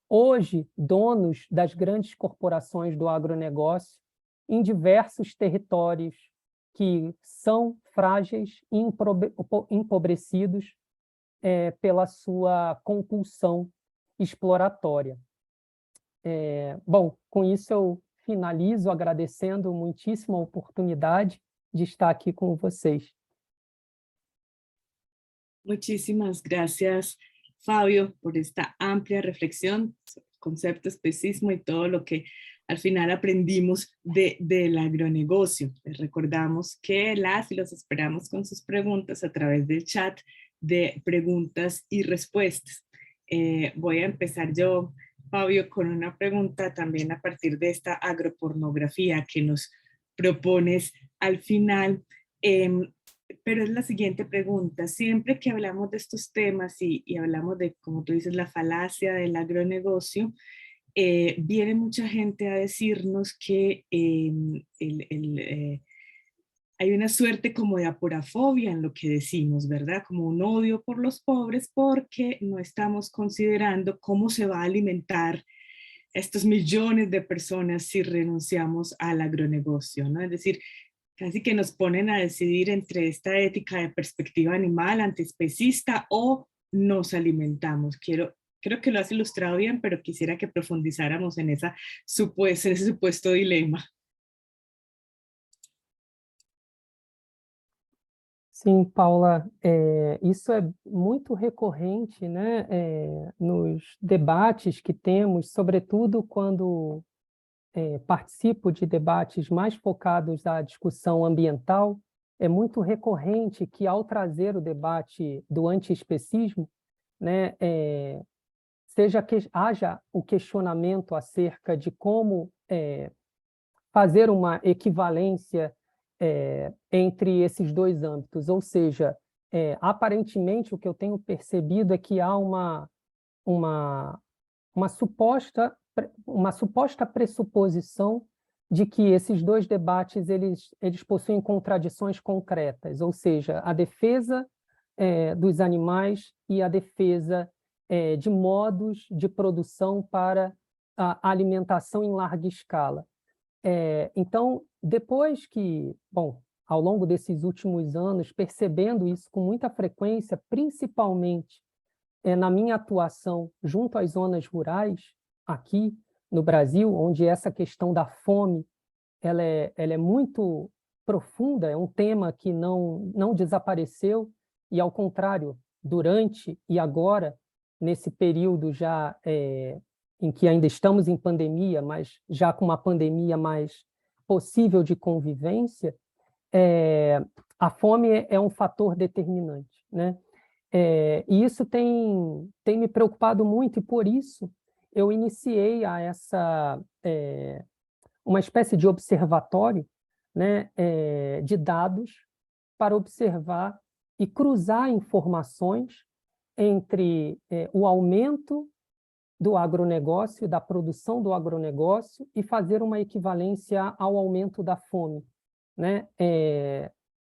Speaker 3: hoje donos das grandes corporações do agronegócio, em diversos territórios que são frágeis e empobrecidos pela sua compulsão exploratória. Bom, com isso eu finalizo agradecendo muitíssimo a oportunidade de estar aqui com vocês.
Speaker 2: Muchísimas gracias, Fabio, por esta amplia reflexión sobre el concepto de especismo y todo lo que al final aprendimos del agronegocio. Les recordamos que las y los esperamos con sus preguntas a través del chat de preguntas y respuestas. Voy a empezar yo, Fabio, con una pregunta también a partir de esta agropornografía que nos propones al final. Pero es la siguiente pregunta. Siempre que hablamos de estos temas y hablamos de, como tú dices, la falacia del agronegocio, viene mucha gente a decirnos que hay una suerte como de aporafobia en lo que decimos, ¿verdad? Como un odio por los pobres porque no estamos considerando cómo se va a alimentar estos millones de personas si renunciamos al agronegocio, ¿no? Es decir, casi que nos ponen a decidir entre esta ética de perspectiva animal, antiespecista o nos alimentamos. Creo que lo has ilustrado bien, pero quisiera que profundizáramos en ese supuesto dilema.
Speaker 3: Sim, Paula, isso é muito recorrente, né, nos debates que temos, sobretudo quando participo de debates mais focados à discussão ambiental. É muito recorrente que, ao trazer o debate do antiespecismo, né, haja o questionamento acerca de como fazer uma equivalência entre esses dois âmbitos, ou seja, aparentemente o que eu tenho percebido é que há uma suposta pressuposição de que esses dois debates eles possuem contradições concretas, ou seja, a defesa dos animais e a defesa de modos de produção para a alimentação em larga escala. Então, depois que, bom, ao longo desses últimos anos, percebendo isso com muita frequência, principalmente na minha atuação junto às zonas rurais, aqui no Brasil, onde essa questão da fome ela é muito profunda, é um tema que não desapareceu, e, ao contrário, durante e agora, nesse período já em que ainda estamos em pandemia, mas já com uma pandemia mais possível de convivência, a fome é um fator determinante, né? E isso tem me preocupado muito, e por isso eu iniciei uma espécie de observatório, né, de dados para observar e cruzar informações entre o aumento do agronegócio, da produção do agronegócio, e fazer uma equivalência ao aumento da fome, né?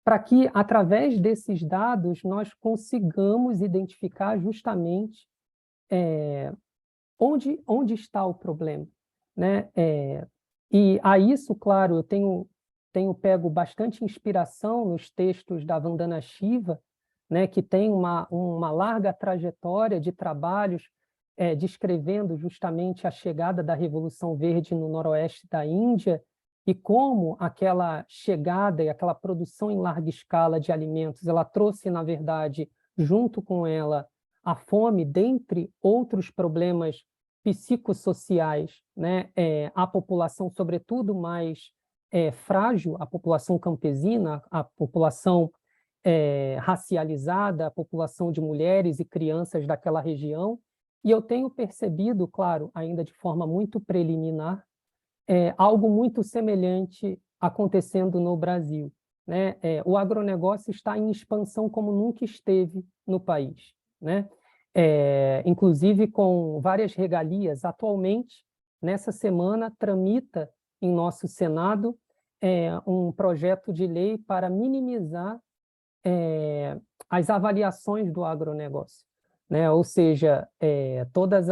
Speaker 3: Para que, através desses dados, nós consigamos identificar justamente onde está o problema, né? E a isso, claro, eu tenho pego bastante inspiração nos textos da Vandana Shiva, né, que tem uma larga trajetória de trabalhos descrevendo justamente a chegada da Revolução Verde no noroeste da Índia e como aquela chegada e aquela produção em larga escala de alimentos, ela trouxe, na verdade, junto com ela, a fome, dentre outros problemas psicossociais, né? A população, sobretudo, mais frágil, a população campesina, a população racializada, a população de mulheres e crianças daquela região. E eu tenho percebido, claro, ainda de forma muito preliminar, algo muito semelhante acontecendo no Brasil, né? O agronegócio está em expansão como nunca esteve no país, né? Inclusive com várias regalias. Atualmente, nessa semana, tramita em nosso Senado um projeto de lei para minimizar as avaliações do agronegócio, né? Ou seja, todas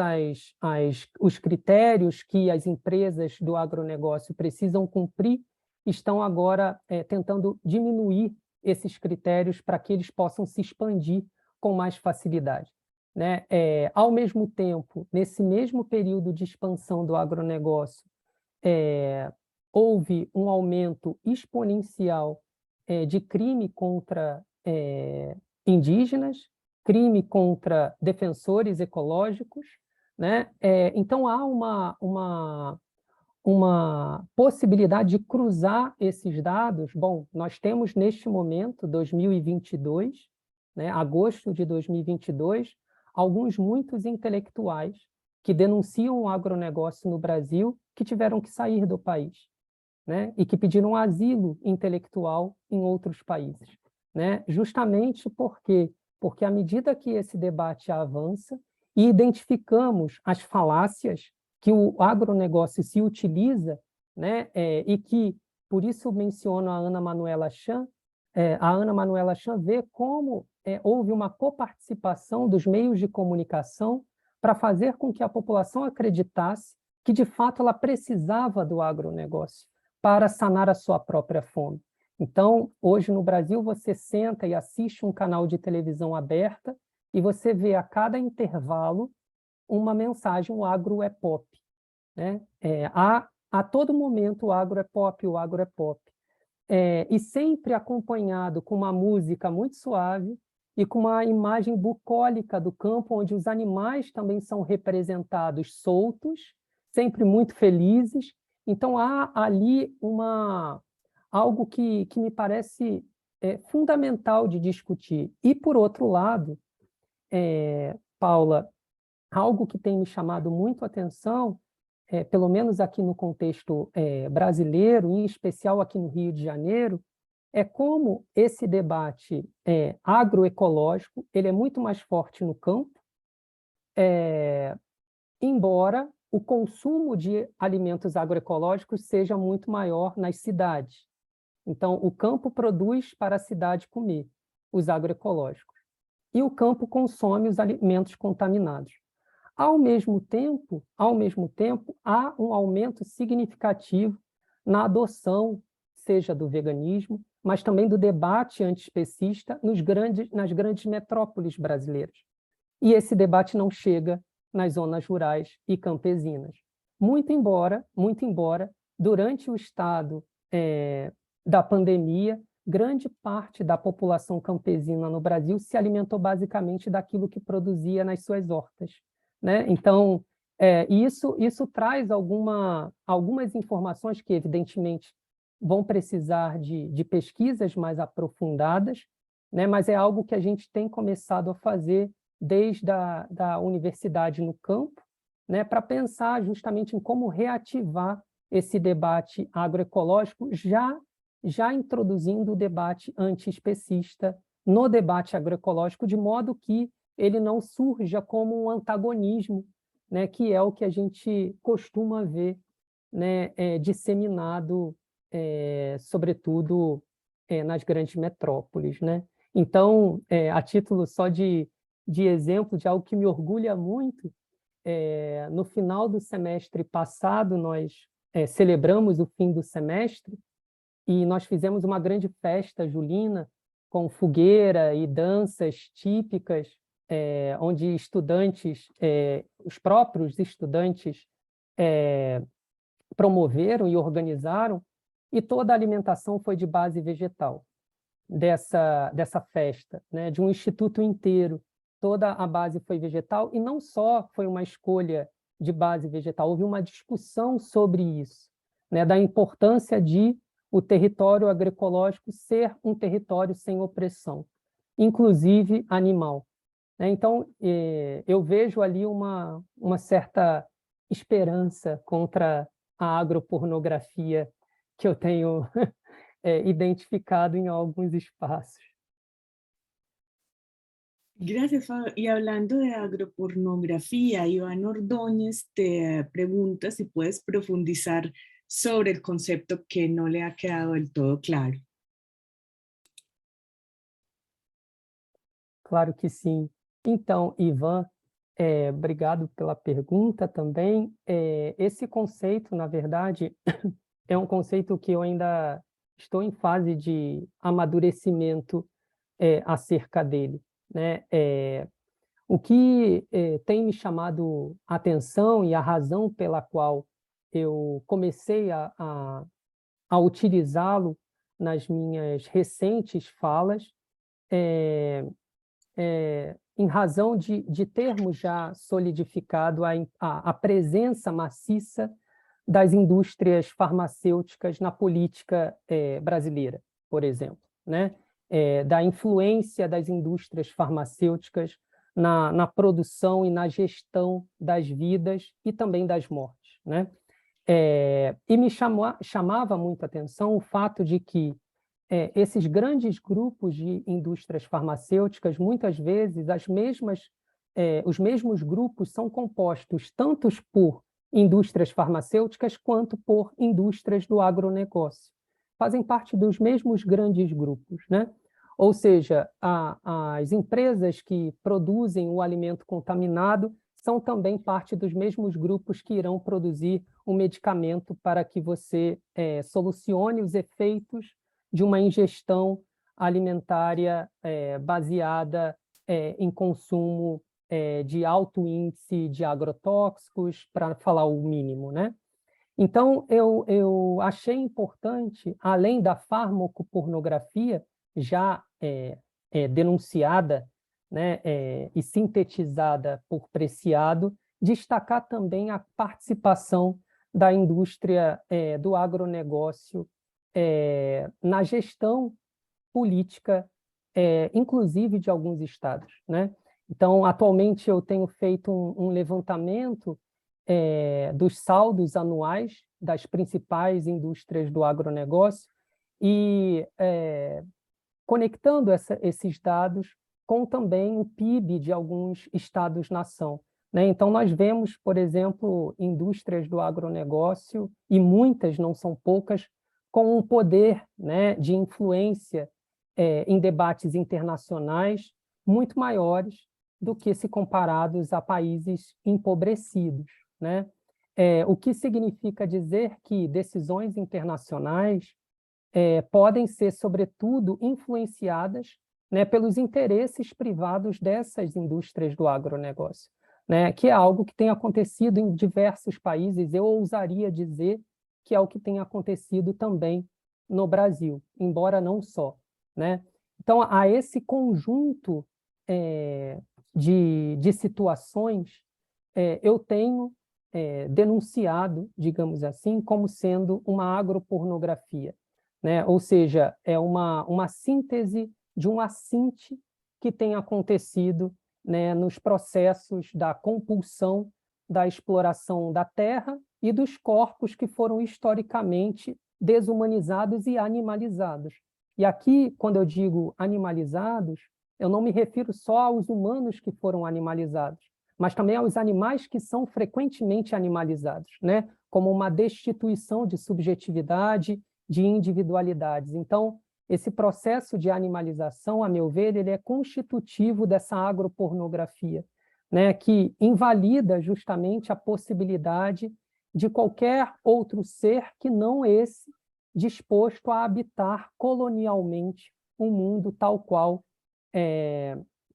Speaker 3: os critérios que as empresas do agronegócio precisam cumprir estão agora tentando diminuir esses critérios para que eles possam se expandir com mais facilidade, né? Ao mesmo tempo, nesse mesmo período de expansão do agronegócio, houve um aumento exponencial de crime contra indígenas, crime contra defensores ecológicos, né? Então, há uma possibilidade de cruzar esses dados. Bom, nós temos neste momento, 2022, né, agosto de 2022, muitos intelectuais que denunciam o agronegócio no Brasil que tiveram que sair do país, né, e que pediram asilo intelectual em outros países, né, justamente porque à medida que esse debate avança e identificamos as falácias que o agronegócio se utiliza, né, e que, por isso menciono a Ana Manuela Chan, a Ana Manuela Chan vê como houve uma coparticipação dos meios de comunicação para fazer com que a população acreditasse que, de fato, ela precisava do agronegócio para sanar a sua própria fome. Então, hoje no Brasil, você senta e assiste um canal de televisão aberta e você vê a cada intervalo uma mensagem: o agro é pop, né? A todo momento o agro é pop, o agro é pop. E sempre acompanhado com uma música muito suave e com uma imagem bucólica do campo, onde os animais também são representados soltos, sempre muito felizes. Então, há ali algo que me parece fundamental de discutir. E, por outro lado, Paula, algo que tem me chamado muito a atenção, pelo menos aqui no contexto brasileiro, em especial aqui no Rio de Janeiro, é como esse debate agroecológico ele é muito mais forte no campo, embora o consumo de alimentos agroecológicos seja muito maior nas cidades. Então, o campo produz para a cidade comer os agroecológicos, e o campo consome os alimentos contaminados. Ao mesmo tempo, há um aumento significativo na adoção, seja do veganismo, mas também do debate antiespecista nas grandes metrópoles brasileiras. E esse debate não chega nas zonas rurais e campesinas. Muito embora, durante o estado da pandemia, grande parte da população campesina no Brasil se alimentou basicamente daquilo que produzia nas suas hortas, né? Então, isso traz algumas informações que, evidentemente, vão precisar de pesquisas mais aprofundadas, né? Mas é algo que a gente tem começado a fazer desde da universidade no campo, né? Para pensar justamente em como reativar esse debate agroecológico, já introduzindo o debate antiespecista no debate agroecológico, de modo que ele não surja como um antagonismo, né, que é o que a gente costuma ver, né, disseminado, sobretudo, nas grandes metrópoles, né? Então, a título só de exemplo de algo que me orgulha muito, no final do semestre passado, nós celebramos o fim do semestre e nós fizemos uma grande festa julina com fogueira e danças típicas, onde estudantes, os próprios estudantes promoveram e organizaram, e toda a alimentação foi de base vegetal dessa festa, né? De um instituto inteiro. Toda a base foi vegetal, e não só foi uma escolha de base vegetal, houve uma discussão sobre isso, né? Da importância de o território agroecológico ser um território sem opressão, inclusive animal, né? Então, eu vejo ali uma certa esperança contra a agropornografia que eu tenho identificado em alguns espaços.
Speaker 2: Gracias, Fabio. Y hablando de agropornografía, Iván Ordóñez te pregunta si puedes profundizar sobre el concepto que no le ha quedado del todo claro.
Speaker 3: Claro que sim. Então, Ivan, obrigado pela pergunta também. Esse conceito, na verdade, é um conceito que eu ainda estou em fase de amadurecimento acerca dele, né? O que tem me chamado a atenção e a razão pela qual eu comecei a utilizá-lo nas minhas recentes falas, em razão de termos já solidificado a presença maciça das indústrias farmacêuticas na política brasileira, por exemplo, né? Da influência das indústrias farmacêuticas na produção e na gestão das vidas e também das mortes, né? E me chamava muito a atenção o fato de que esses grandes grupos de indústrias farmacêuticas, muitas vezes, os mesmos grupos são compostos tanto por indústrias farmacêuticas quanto por indústrias do agronegócio. Fazem parte dos mesmos grandes grupos, né? Ou seja, as empresas que produzem o alimento contaminado são também parte dos mesmos grupos que irão produzir o medicamento para que você solucione os efeitos de uma ingestão alimentária baseada em consumo de alto índice de agrotóxicos, para falar o mínimo, né? Então, eu achei importante, além da farmacopornografia já denunciada, né, e sintetizada por Preciado, destacar também a participação da indústria do agronegócio na gestão política, inclusive de alguns estados, né? Então, atualmente, eu tenho feito um levantamento dos saldos anuais das principais indústrias do agronegócio e conectando esses dados com também o PIB de alguns estados-nação, né? Então, nós vemos, por exemplo, indústrias do agronegócio, e muitas, não são poucas, com um poder, né, de influência em debates internacionais muito maiores do que se comparados a países empobrecidos, né? O que significa dizer que decisões internacionais podem ser, sobretudo, influenciadas, né, pelos interesses privados dessas indústrias do agronegócio, né, que é algo que tem acontecido em diversos países. Eu ousaria dizer que é o que tem acontecido também no Brasil, embora não só, né? Então, há esse conjunto de situações, eu tenho denunciado, digamos assim, como sendo uma agropornografia, né? Ou seja, é uma síntese de um assinte que tem acontecido, né, nos processos da compulsão da exploração da terra e dos corpos que foram historicamente desumanizados e animalizados. E aqui, quando eu digo animalizados, eu não me refiro só aos humanos que foram animalizados, mas também aos animais que são frequentemente animalizados, né? Como uma destituição de subjetividade, de individualidades. Então, esse processo de animalização, a meu ver, ele é constitutivo dessa agropornografia, né? Que invalida justamente a possibilidade de qualquer outro ser que não esse disposto a habitar colonialmente um mundo tal qual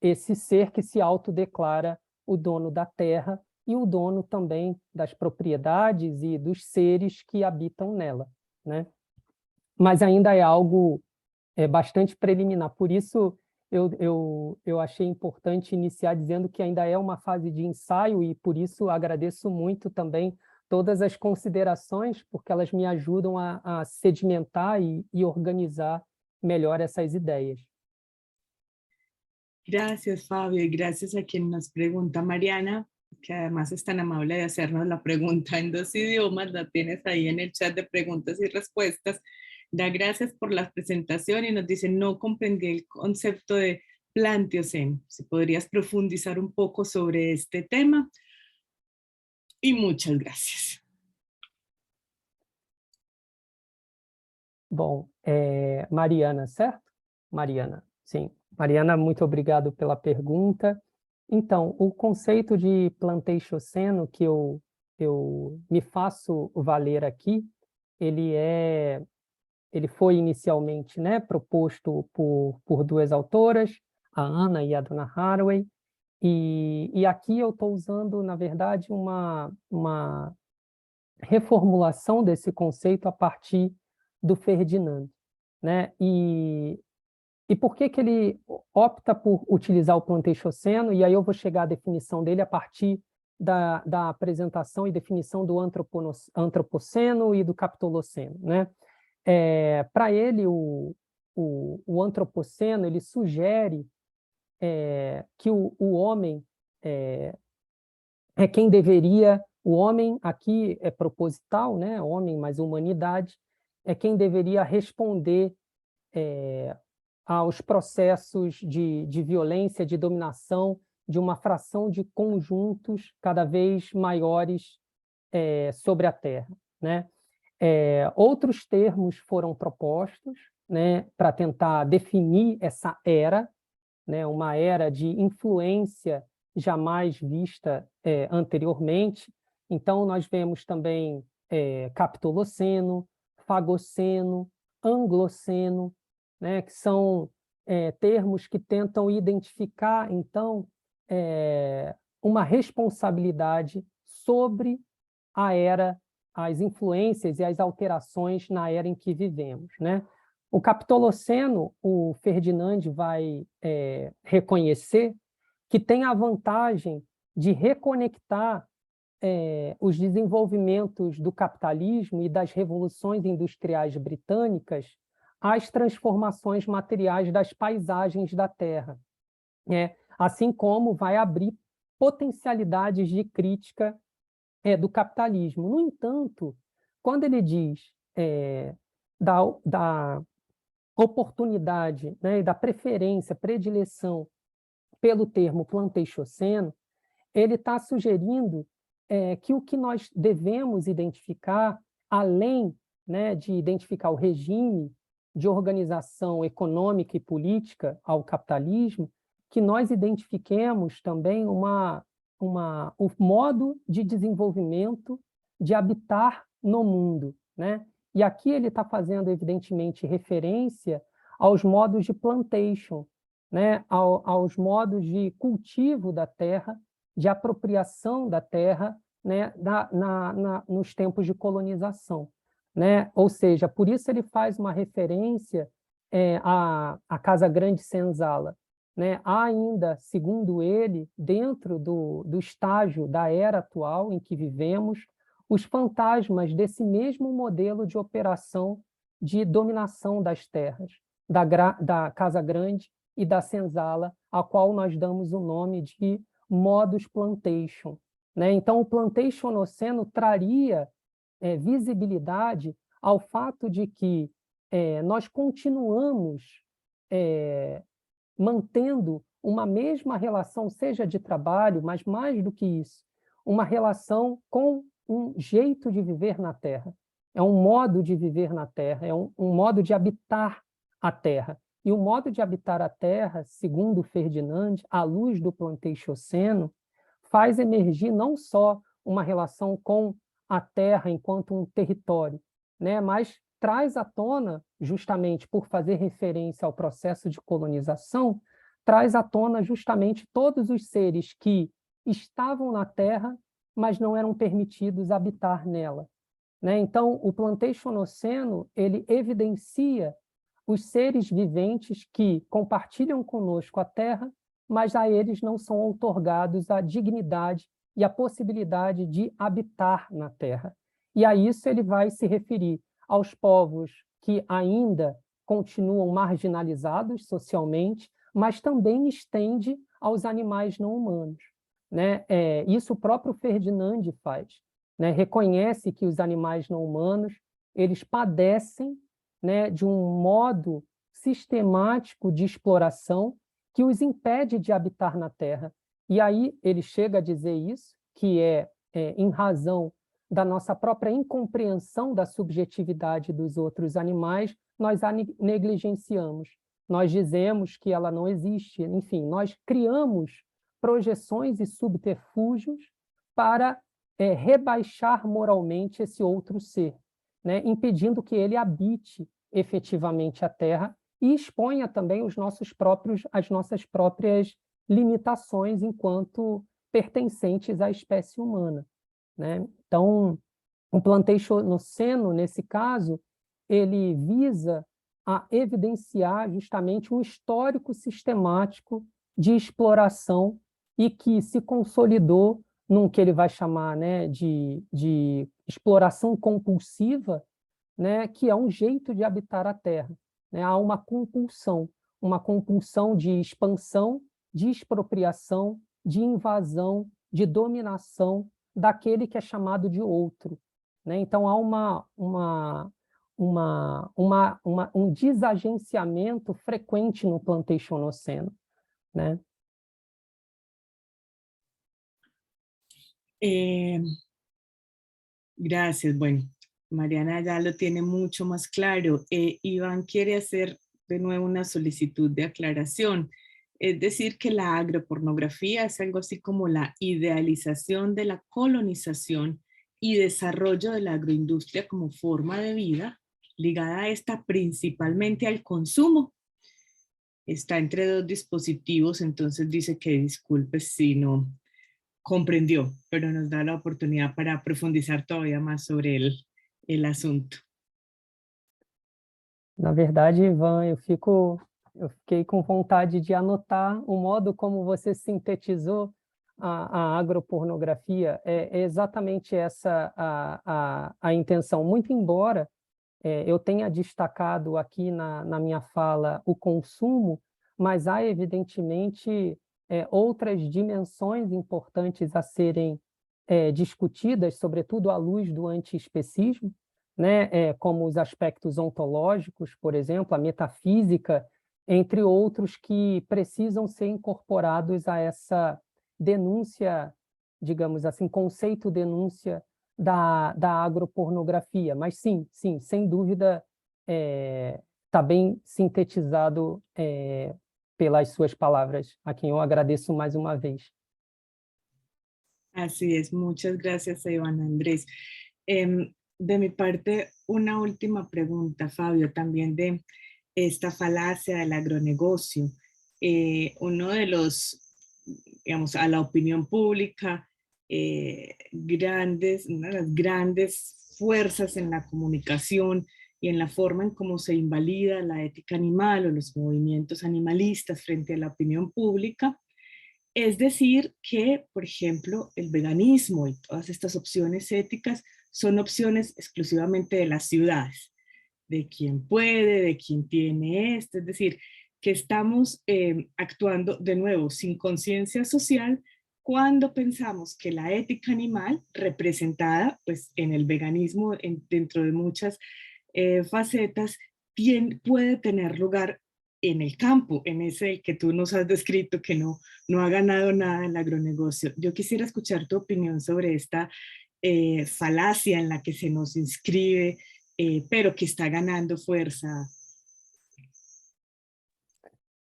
Speaker 3: esse ser que se autodeclara o dono da terra e o dono também das propriedades e dos seres que habitam nela, né? Mas ainda é algo bastante preliminar. Por isso, eu achei importante iniciar dizendo que ainda é uma fase de ensaio e, por isso, agradeço muito também todas as considerações, porque elas me ajudam a sedimentar e organizar melhor essas ideias.
Speaker 2: Gracias, Fabio, y gracias a quien nos pregunta, Mariana, que además es tan amable de hacernos la pregunta en 2 idiomas, la tienes ahí en el chat de preguntas y respuestas. Da gracias por la presentación y nos dice, no comprendí el concepto de Planteoceno. Si podrías profundizar un poco sobre este tema. Y muchas gracias.
Speaker 3: Bom, Mariana, certo? Mariana, sim. Mariana, muito obrigado pela pergunta. Então, o conceito de Planteicoceno que eu me faço valer aqui, ele foi inicialmente, né, proposto por 2 autoras, a Ana e a Donna Haraway, e aqui eu estou usando, na verdade, uma reformulação desse conceito a partir do Ferdinand, né? E por que ele opta por utilizar o Planteicoceno? E aí eu vou chegar à definição dele a partir da apresentação e definição do antropoceno e do capitoloceno, né? Para ele, o antropoceno ele sugere que o homem é quem deveria, o homem aqui é proposital, né? Homem mais humanidade, é quem deveria responder aos processos de violência, de dominação, de uma fração de conjuntos cada vez maiores sobre a Terra, né? Outros termos foram propostos, né, para tentar definir essa era, né, uma era de influência jamais vista anteriormente. Então, nós vemos também capitoloceno, fagoceno, angloceno, né, que são termos que tentam identificar, então, uma responsabilidade sobre a era, as influências e as alterações na era em que vivemos, né? O capitoloceno, o Ferdinand vai reconhecer que tem a vantagem de reconectar os desenvolvimentos do capitalismo e das revoluções industriais britânicas às transformações materiais das paisagens da Terra, assim como vai abrir potencialidades de crítica do capitalismo. No entanto, quando ele diz da oportunidade, né, e da preferência, predileção pelo termo Planteicoceno, ele está sugerindo que o que nós devemos identificar, além, né, de identificar o regime de organização econômica e política ao capitalismo, que nós identifiquemos também o modo de desenvolvimento de habitar no mundo, né? E aqui ele está fazendo, evidentemente, referência aos modos de plantation, né? Aos modos de cultivo da terra, de apropriação da terra, né? Nos tempos de colonização. né? Ou seja, por isso ele faz uma referência à Casa Grande Senzala, né? Há ainda, segundo ele, dentro do estágio da era atual em que vivemos, os fantasmas desse mesmo modelo de operação de dominação das terras, da Casa Grande e da Senzala, a qual nós damos o nome de modus plantation, né? Então, o plantationoceno traria visibilidade ao fato de que nós continuamos mantendo uma mesma relação, seja de trabalho, mas mais do que isso, uma relação com um jeito de viver na Terra. É um modo de viver na Terra, é um modo de habitar a Terra. E o modo de habitar a Terra, segundo Ferdinand, à luz do Plantationoceno, faz emergir não só uma relação com a Terra enquanto um território, né, mas traz à tona, justamente por fazer referência ao processo de colonização, traz à tona justamente todos os seres que estavam na Terra, mas não eram permitidos habitar nela, né? Então, o Plantationoceno, ele evidencia os seres viventes que compartilham conosco a Terra, mas a eles não são outorgados a dignidade e a possibilidade de habitar na Terra. E a isso ele vai se referir aos povos que ainda continuam marginalizados socialmente, mas também estende aos animais não humanos, né? Isso o próprio Ferdinand faz, né? Reconhece que os animais não humanos eles padecem, né, de um modo sistemático de exploração que os impede de habitar na Terra. E aí ele chega a dizer isso, que em razão da nossa própria incompreensão da subjetividade dos outros animais, nós a negligenciamos. Nós dizemos que ela não existe, enfim, nós criamos projeções e subterfúgios para rebaixar moralmente esse outro ser, né, impedindo que ele habite efetivamente a Terra e exponha também as nossas próprias limitações enquanto pertencentes à espécie humana, né? Então, o Plantationoceno, nesse caso, ele visa a evidenciar justamente um histórico sistemático de exploração e que se consolidou num que ele vai chamar, né, de exploração compulsiva, né, que é um jeito de habitar a Terra, né? Há uma compulsão de expansão, de expropriação, de invasão, de dominação daquele que é chamado de outro, né? Então, há um desagenciamento frequente no Plantationoceno, né?
Speaker 2: Gracias. Bueno, Mariana ya lo tiene mucho más claro. Iván quiere hacer de nuevo una solicitud de aclaración. Es decir, que la agropornografía es algo así como la idealización de la colonización y desarrollo de la agroindustria como forma de vida, ligada a esta principalmente al consumo. Está entre dos dispositivos, entonces dice que disculpe si no comprendió, pero nos da la oportunidad para profundizar todavía más sobre el asunto.
Speaker 3: Na verdade, Ivan, eu fiquei com vontade de anotar o modo como você sintetizou a agropornografia. É exatamente essa a intenção. Muito embora eu tenha destacado aqui na minha fala o consumo, mas há, evidentemente, outras dimensões importantes a serem discutidas, sobretudo à luz do antiespecismo, né, como os aspectos ontológicos, por exemplo, a metafísica, entre outros que precisam ser incorporados a essa denúncia, digamos assim, conceito-denúncia da agropornografia. Mas sim, sem dúvida, está bem sintetizado pelas suas palavras, a quem eu agradeço mais uma vez.
Speaker 2: Así es, muchas gracias, Iván Andrés. De mi parte, una última pregunta, Fabio, también de esta falacia del agronegocio. Uno de los, digamos, a la opinión pública, una de las grandes fuerzas en la comunicación y en la forma en cómo se invalida la ética animal o los movimientos animalistas frente a la opinión pública. Es decir, que, por ejemplo, el veganismo y todas estas opciones éticas son opciones exclusivamente de las ciudades, de quien puede, de quien tiene esto, es decir, que estamos actuando de nuevo sin conciencia social cuando pensamos que la ética animal, representada pues, en el veganismo dentro de muchas facetas, puede tener lugar en el campo, en ese que tú nos has descrito que no ha ganado nada en el agronegocio. Yo quisiera escuchar tu opinión sobre esta falacia en la que se nos inscribe, pero que está ganando fuerza.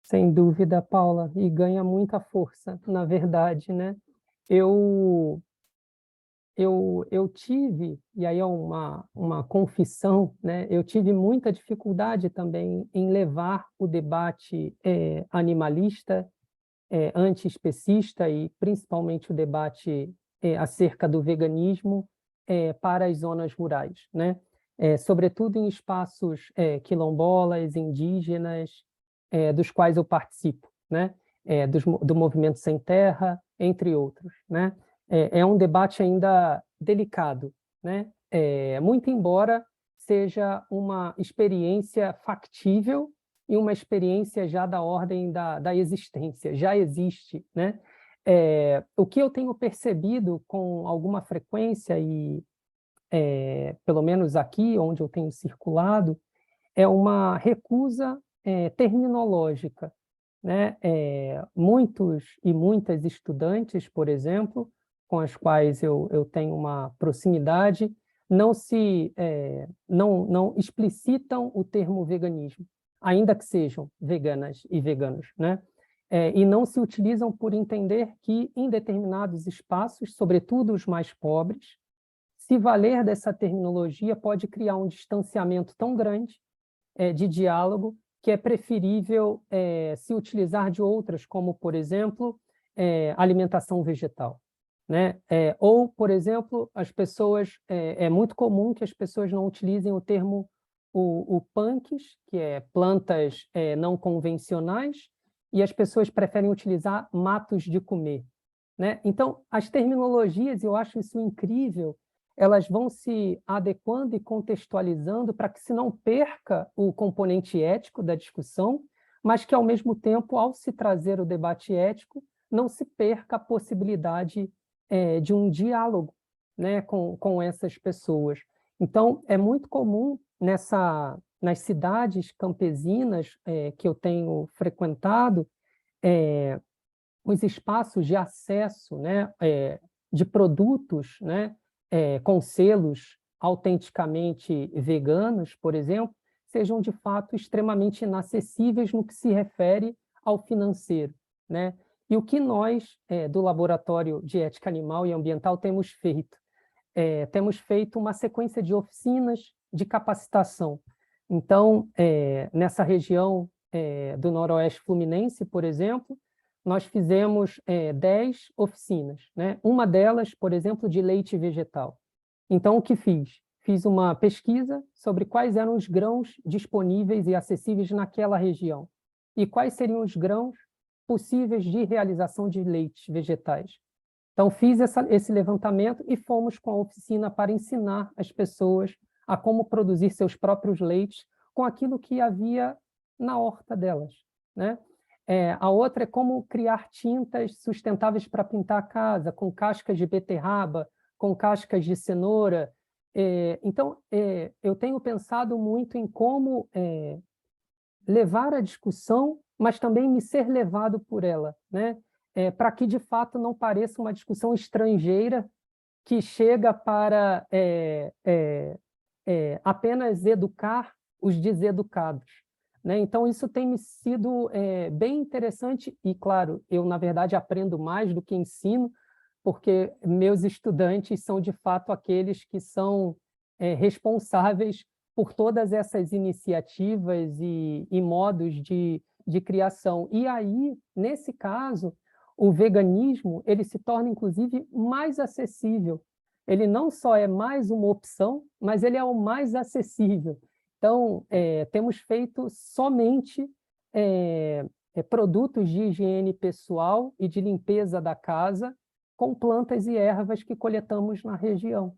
Speaker 3: Sem dúvida, Paula, e ganha muita força, na verdade, né? Eu tive, e aí é uma confissão, né? Eu tive muita dificuldade também em levar o debate animalista, antiespecista e principalmente o debate acerca do veganismo para as zonas rurais, né? Sobretudo em espaços quilombolas, indígenas, dos quais eu participo, né? Do Movimento Sem Terra, entre outros, né? É um debate ainda delicado, né? Muito embora seja uma experiência factível e uma experiência já da ordem da existência, já existe, né? O que eu tenho percebido com alguma frequência, e pelo menos aqui onde eu tenho circulado, é uma recusa terminológica, né? Muitos e muitas estudantes, por exemplo, com as quais eu tenho uma proximidade, não explicitam o termo veganismo, ainda que sejam veganas e veganos, né? E não se utilizam por entender que, em determinados espaços, sobretudo os mais pobres, se valer dessa terminologia pode criar um distanciamento tão grande de diálogo que é preferível se utilizar de outras, como, por exemplo, alimentação vegetal, né? Ou, por exemplo, as pessoas, é muito comum que as pessoas não utilizem o termo o punks, que é plantas não convencionais, e as pessoas preferem utilizar matos de comer, né? Então, as terminologias, eu acho isso incrível, elas vão se adequando e contextualizando para que se não perca o componente ético da discussão, mas que, ao mesmo tempo, ao se trazer o debate ético, não se perca a possibilidade de um diálogo, né, com essas pessoas. Então, é muito comum nas cidades campesinas que eu tenho frequentado, os espaços de acesso, né, de produtos, né, com selos autenticamente veganos, por exemplo, sejam de fato extremamente inacessíveis no que se refere ao financeiro, né? E o que nós, do Laboratório de Ética Animal e Ambiental, temos feito? Temos feito uma sequência de oficinas de capacitação. Então, nessa região do Noroeste Fluminense, por exemplo, nós fizemos 10 oficinas, né? Uma delas, por exemplo, de leite vegetal. Então, o que fiz? Fiz uma pesquisa sobre quais eram os grãos disponíveis e acessíveis naquela região e quais seriam os grãos possíveis de realização de leites vegetais. Então, fiz esse levantamento e fomos com a oficina para ensinar as pessoas a como produzir seus próprios leites com aquilo que havia na horta delas, né? A outra é como criar tintas sustentáveis para pintar a casa, com cascas de beterraba, com cascas de cenoura. Então, eu tenho pensado muito em como levar a discussão, mas também me ser levado por ela, né? Para que, de fato, não pareça uma discussão estrangeira que chega para apenas educar os deseducados, né? Então, isso tem me sido bem interessante e, claro, eu, na verdade, aprendo mais do que ensino, porque meus estudantes são, de fato, aqueles que são responsáveis por todas essas iniciativas e modos de criação. E aí, nesse caso, o veganismo ele se torna, inclusive, mais acessível, ele não só é mais uma opção, mas ele é o mais acessível. Então, temos feito somente produtos de higiene pessoal e de limpeza da casa com plantas e ervas que coletamos na região,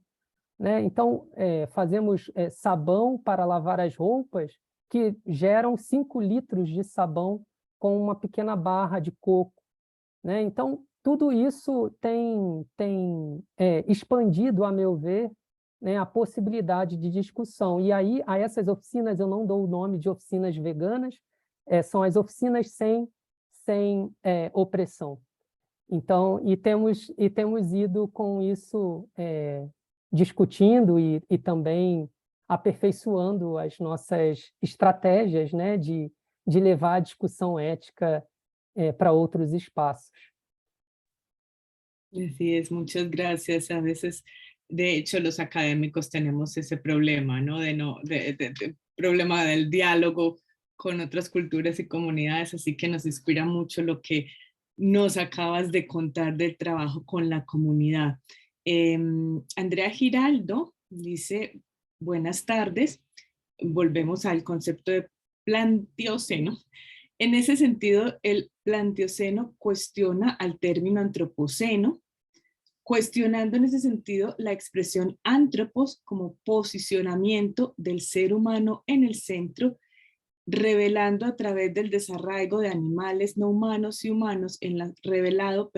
Speaker 3: né? Então, fazemos sabão para lavar as roupas, que geram 5 litros de sabão com uma pequena barra de coco, né? Então, tudo isso tem expandido, a meu ver, né, a possibilidade de discussão. E aí, a essas oficinas, eu não dou o nome de oficinas veganas, são as oficinas sem opressão. Então, e temos ido com isso discutindo e também aperfeiçoando as nossas estratégias, né, de levar a discussão ética para outros espaços.
Speaker 2: Así es, muchas gracias. A veces, de hecho, los académicos tenemos ese problema, ¿no? De problema del diálogo con otras culturas y comunidades, así que nos inspira mucho lo que nos acabas de contar del trabajo con la comunidad. Andrea Giraldo dice, buenas tardes, volvemos al concepto de planteoceno. En ese sentido, el planteoceno cuestiona al término antropoceno, cuestionando en ese sentido la expresión antropos como posicionamiento del ser humano en el centro, revelando a través del desarraigo de animales no humanos y humanos, revelando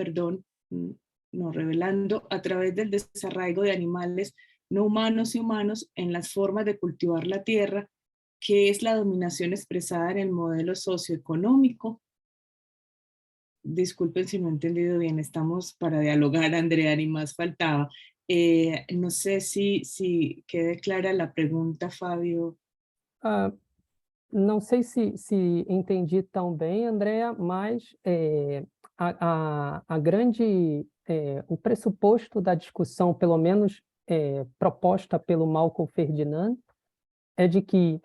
Speaker 2: a través del desarraigo de animales no humanos y humanos en las formas de cultivar la tierra, que es la dominación expresada en el modelo socioeconómico. Disculpen si no he entendido bien, estamos para dialogar, Andrea, ni más faltaba. No sé si quede clara la pregunta, Fábio.
Speaker 3: Não sei se entendi tão bem, Andrea, mas o pressuposto da discussão, pelo menos proposta pelo Malcolm Ferdinand, é de que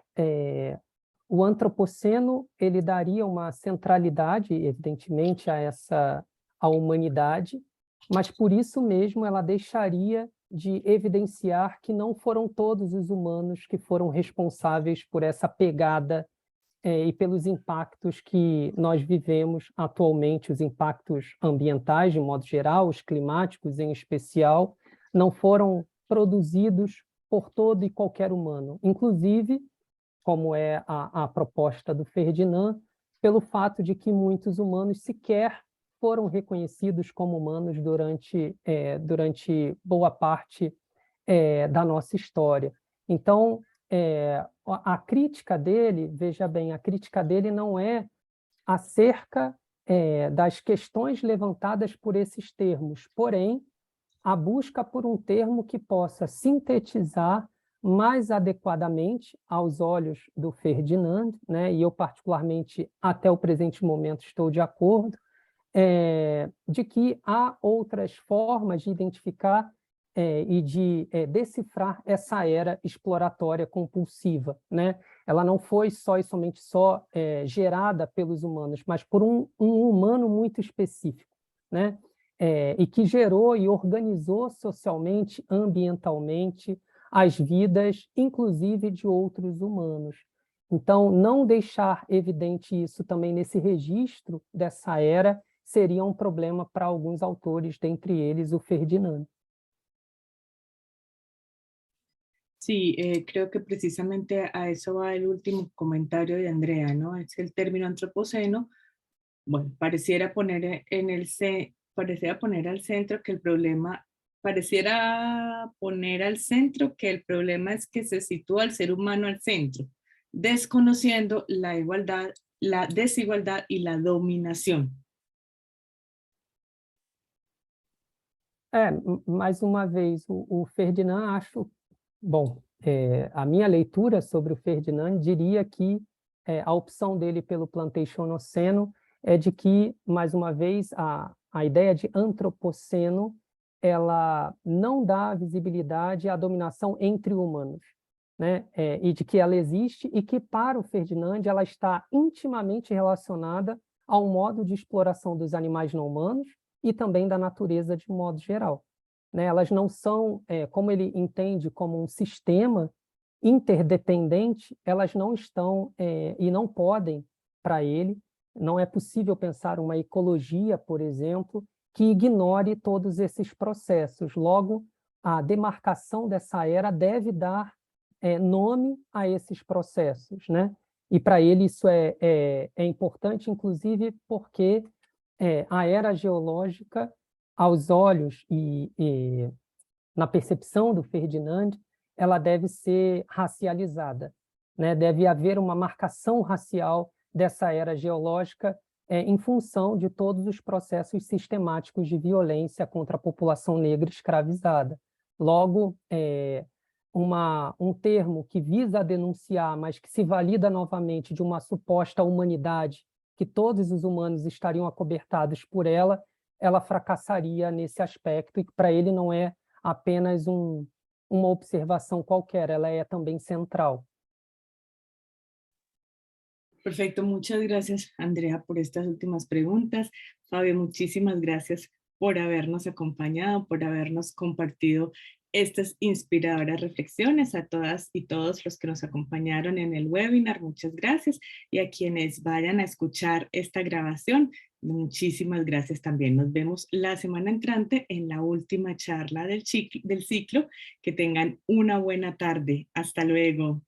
Speaker 3: o antropoceno ele daria uma centralidade, evidentemente, à humanidade, mas por isso mesmo ela deixaria de evidenciar que não foram todos os humanos que foram responsáveis por essa pegada e pelos impactos que nós vivemos atualmente, os impactos ambientais, de modo geral, os climáticos em especial, não foram produzidos por todo e qualquer humano, inclusive, como é a proposta do Ferdinand, pelo fato de que muitos humanos sequer foram reconhecidos como humanos durante boa parte da nossa história. Então, a crítica dele, veja bem, a crítica dele não é acerca das questões levantadas por esses termos, porém, a busca por um termo que possa sintetizar mais adequadamente aos olhos do Ferdinand, né? E eu particularmente, até o presente momento, estou de acordo, de que há outras formas de identificar e de decifrar essa era exploratória compulsiva, né? Ela não foi só e somente gerada pelos humanos, mas por um humano muito específico, né? E que gerou e organizou socialmente, ambientalmente, as vidas, inclusive de outros humanos. Então, não deixar evidente isso também nesse registro dessa era seria um problema para alguns autores, dentre eles o Ferdinand.
Speaker 2: Sí, creo que precisamente a eso va el último comentario de Andrea, ¿no? Es que el término antropoceno, bueno, pareciera poner al centro que el problema es que se sitúa al ser humano al centro, desconociendo la igualdad, la desigualdad y la dominación.
Speaker 3: Mais uma vez, o Ferdinand, acho... Bom, a minha leitura sobre o Ferdinand diria que a opção dele pelo Plantationoceno é de que, mais uma vez, a ideia de antropoceno ela não dá visibilidade à dominação entre humanos, né? E de que ela existe e que, para o Ferdinand, ela está intimamente relacionada ao modo de exploração dos animais não humanos e também da natureza de modo geral. né? Elas não são, como ele entende como um sistema interdependente, elas não estão e não podem, para ele, não é possível pensar uma ecologia, por exemplo, que ignore todos esses processos. Logo, a demarcação dessa era deve dar nome a esses processos, né? E para ele isso é importante, inclusive, porque a era geológica, aos olhos e na percepção do Ferdinand, ela deve ser racializada, né? Deve haver uma marcação racial dessa era geológica em função de todos os processos sistemáticos de violência contra a população negra escravizada. Logo, um termo que visa denunciar, mas que se valida novamente de uma suposta humanidade, que todos os humanos estariam acobertados por ela, ela fracassaria nesse aspecto, e para ele não é apenas uma observação qualquer, ela é também central.
Speaker 2: Perfecto, muchas gracias, Andrea, por estas últimas preguntas. Fabio, muchísimas gracias por habernos acompañado, por habernos compartido estas inspiradoras reflexiones. A todas y todos los que nos acompañaron en el webinar, muchas gracias. Y a quienes vayan a escuchar esta grabación, muchísimas gracias también. Nos vemos la semana entrante en la última charla del ciclo. Que tengan una buena tarde. Hasta luego.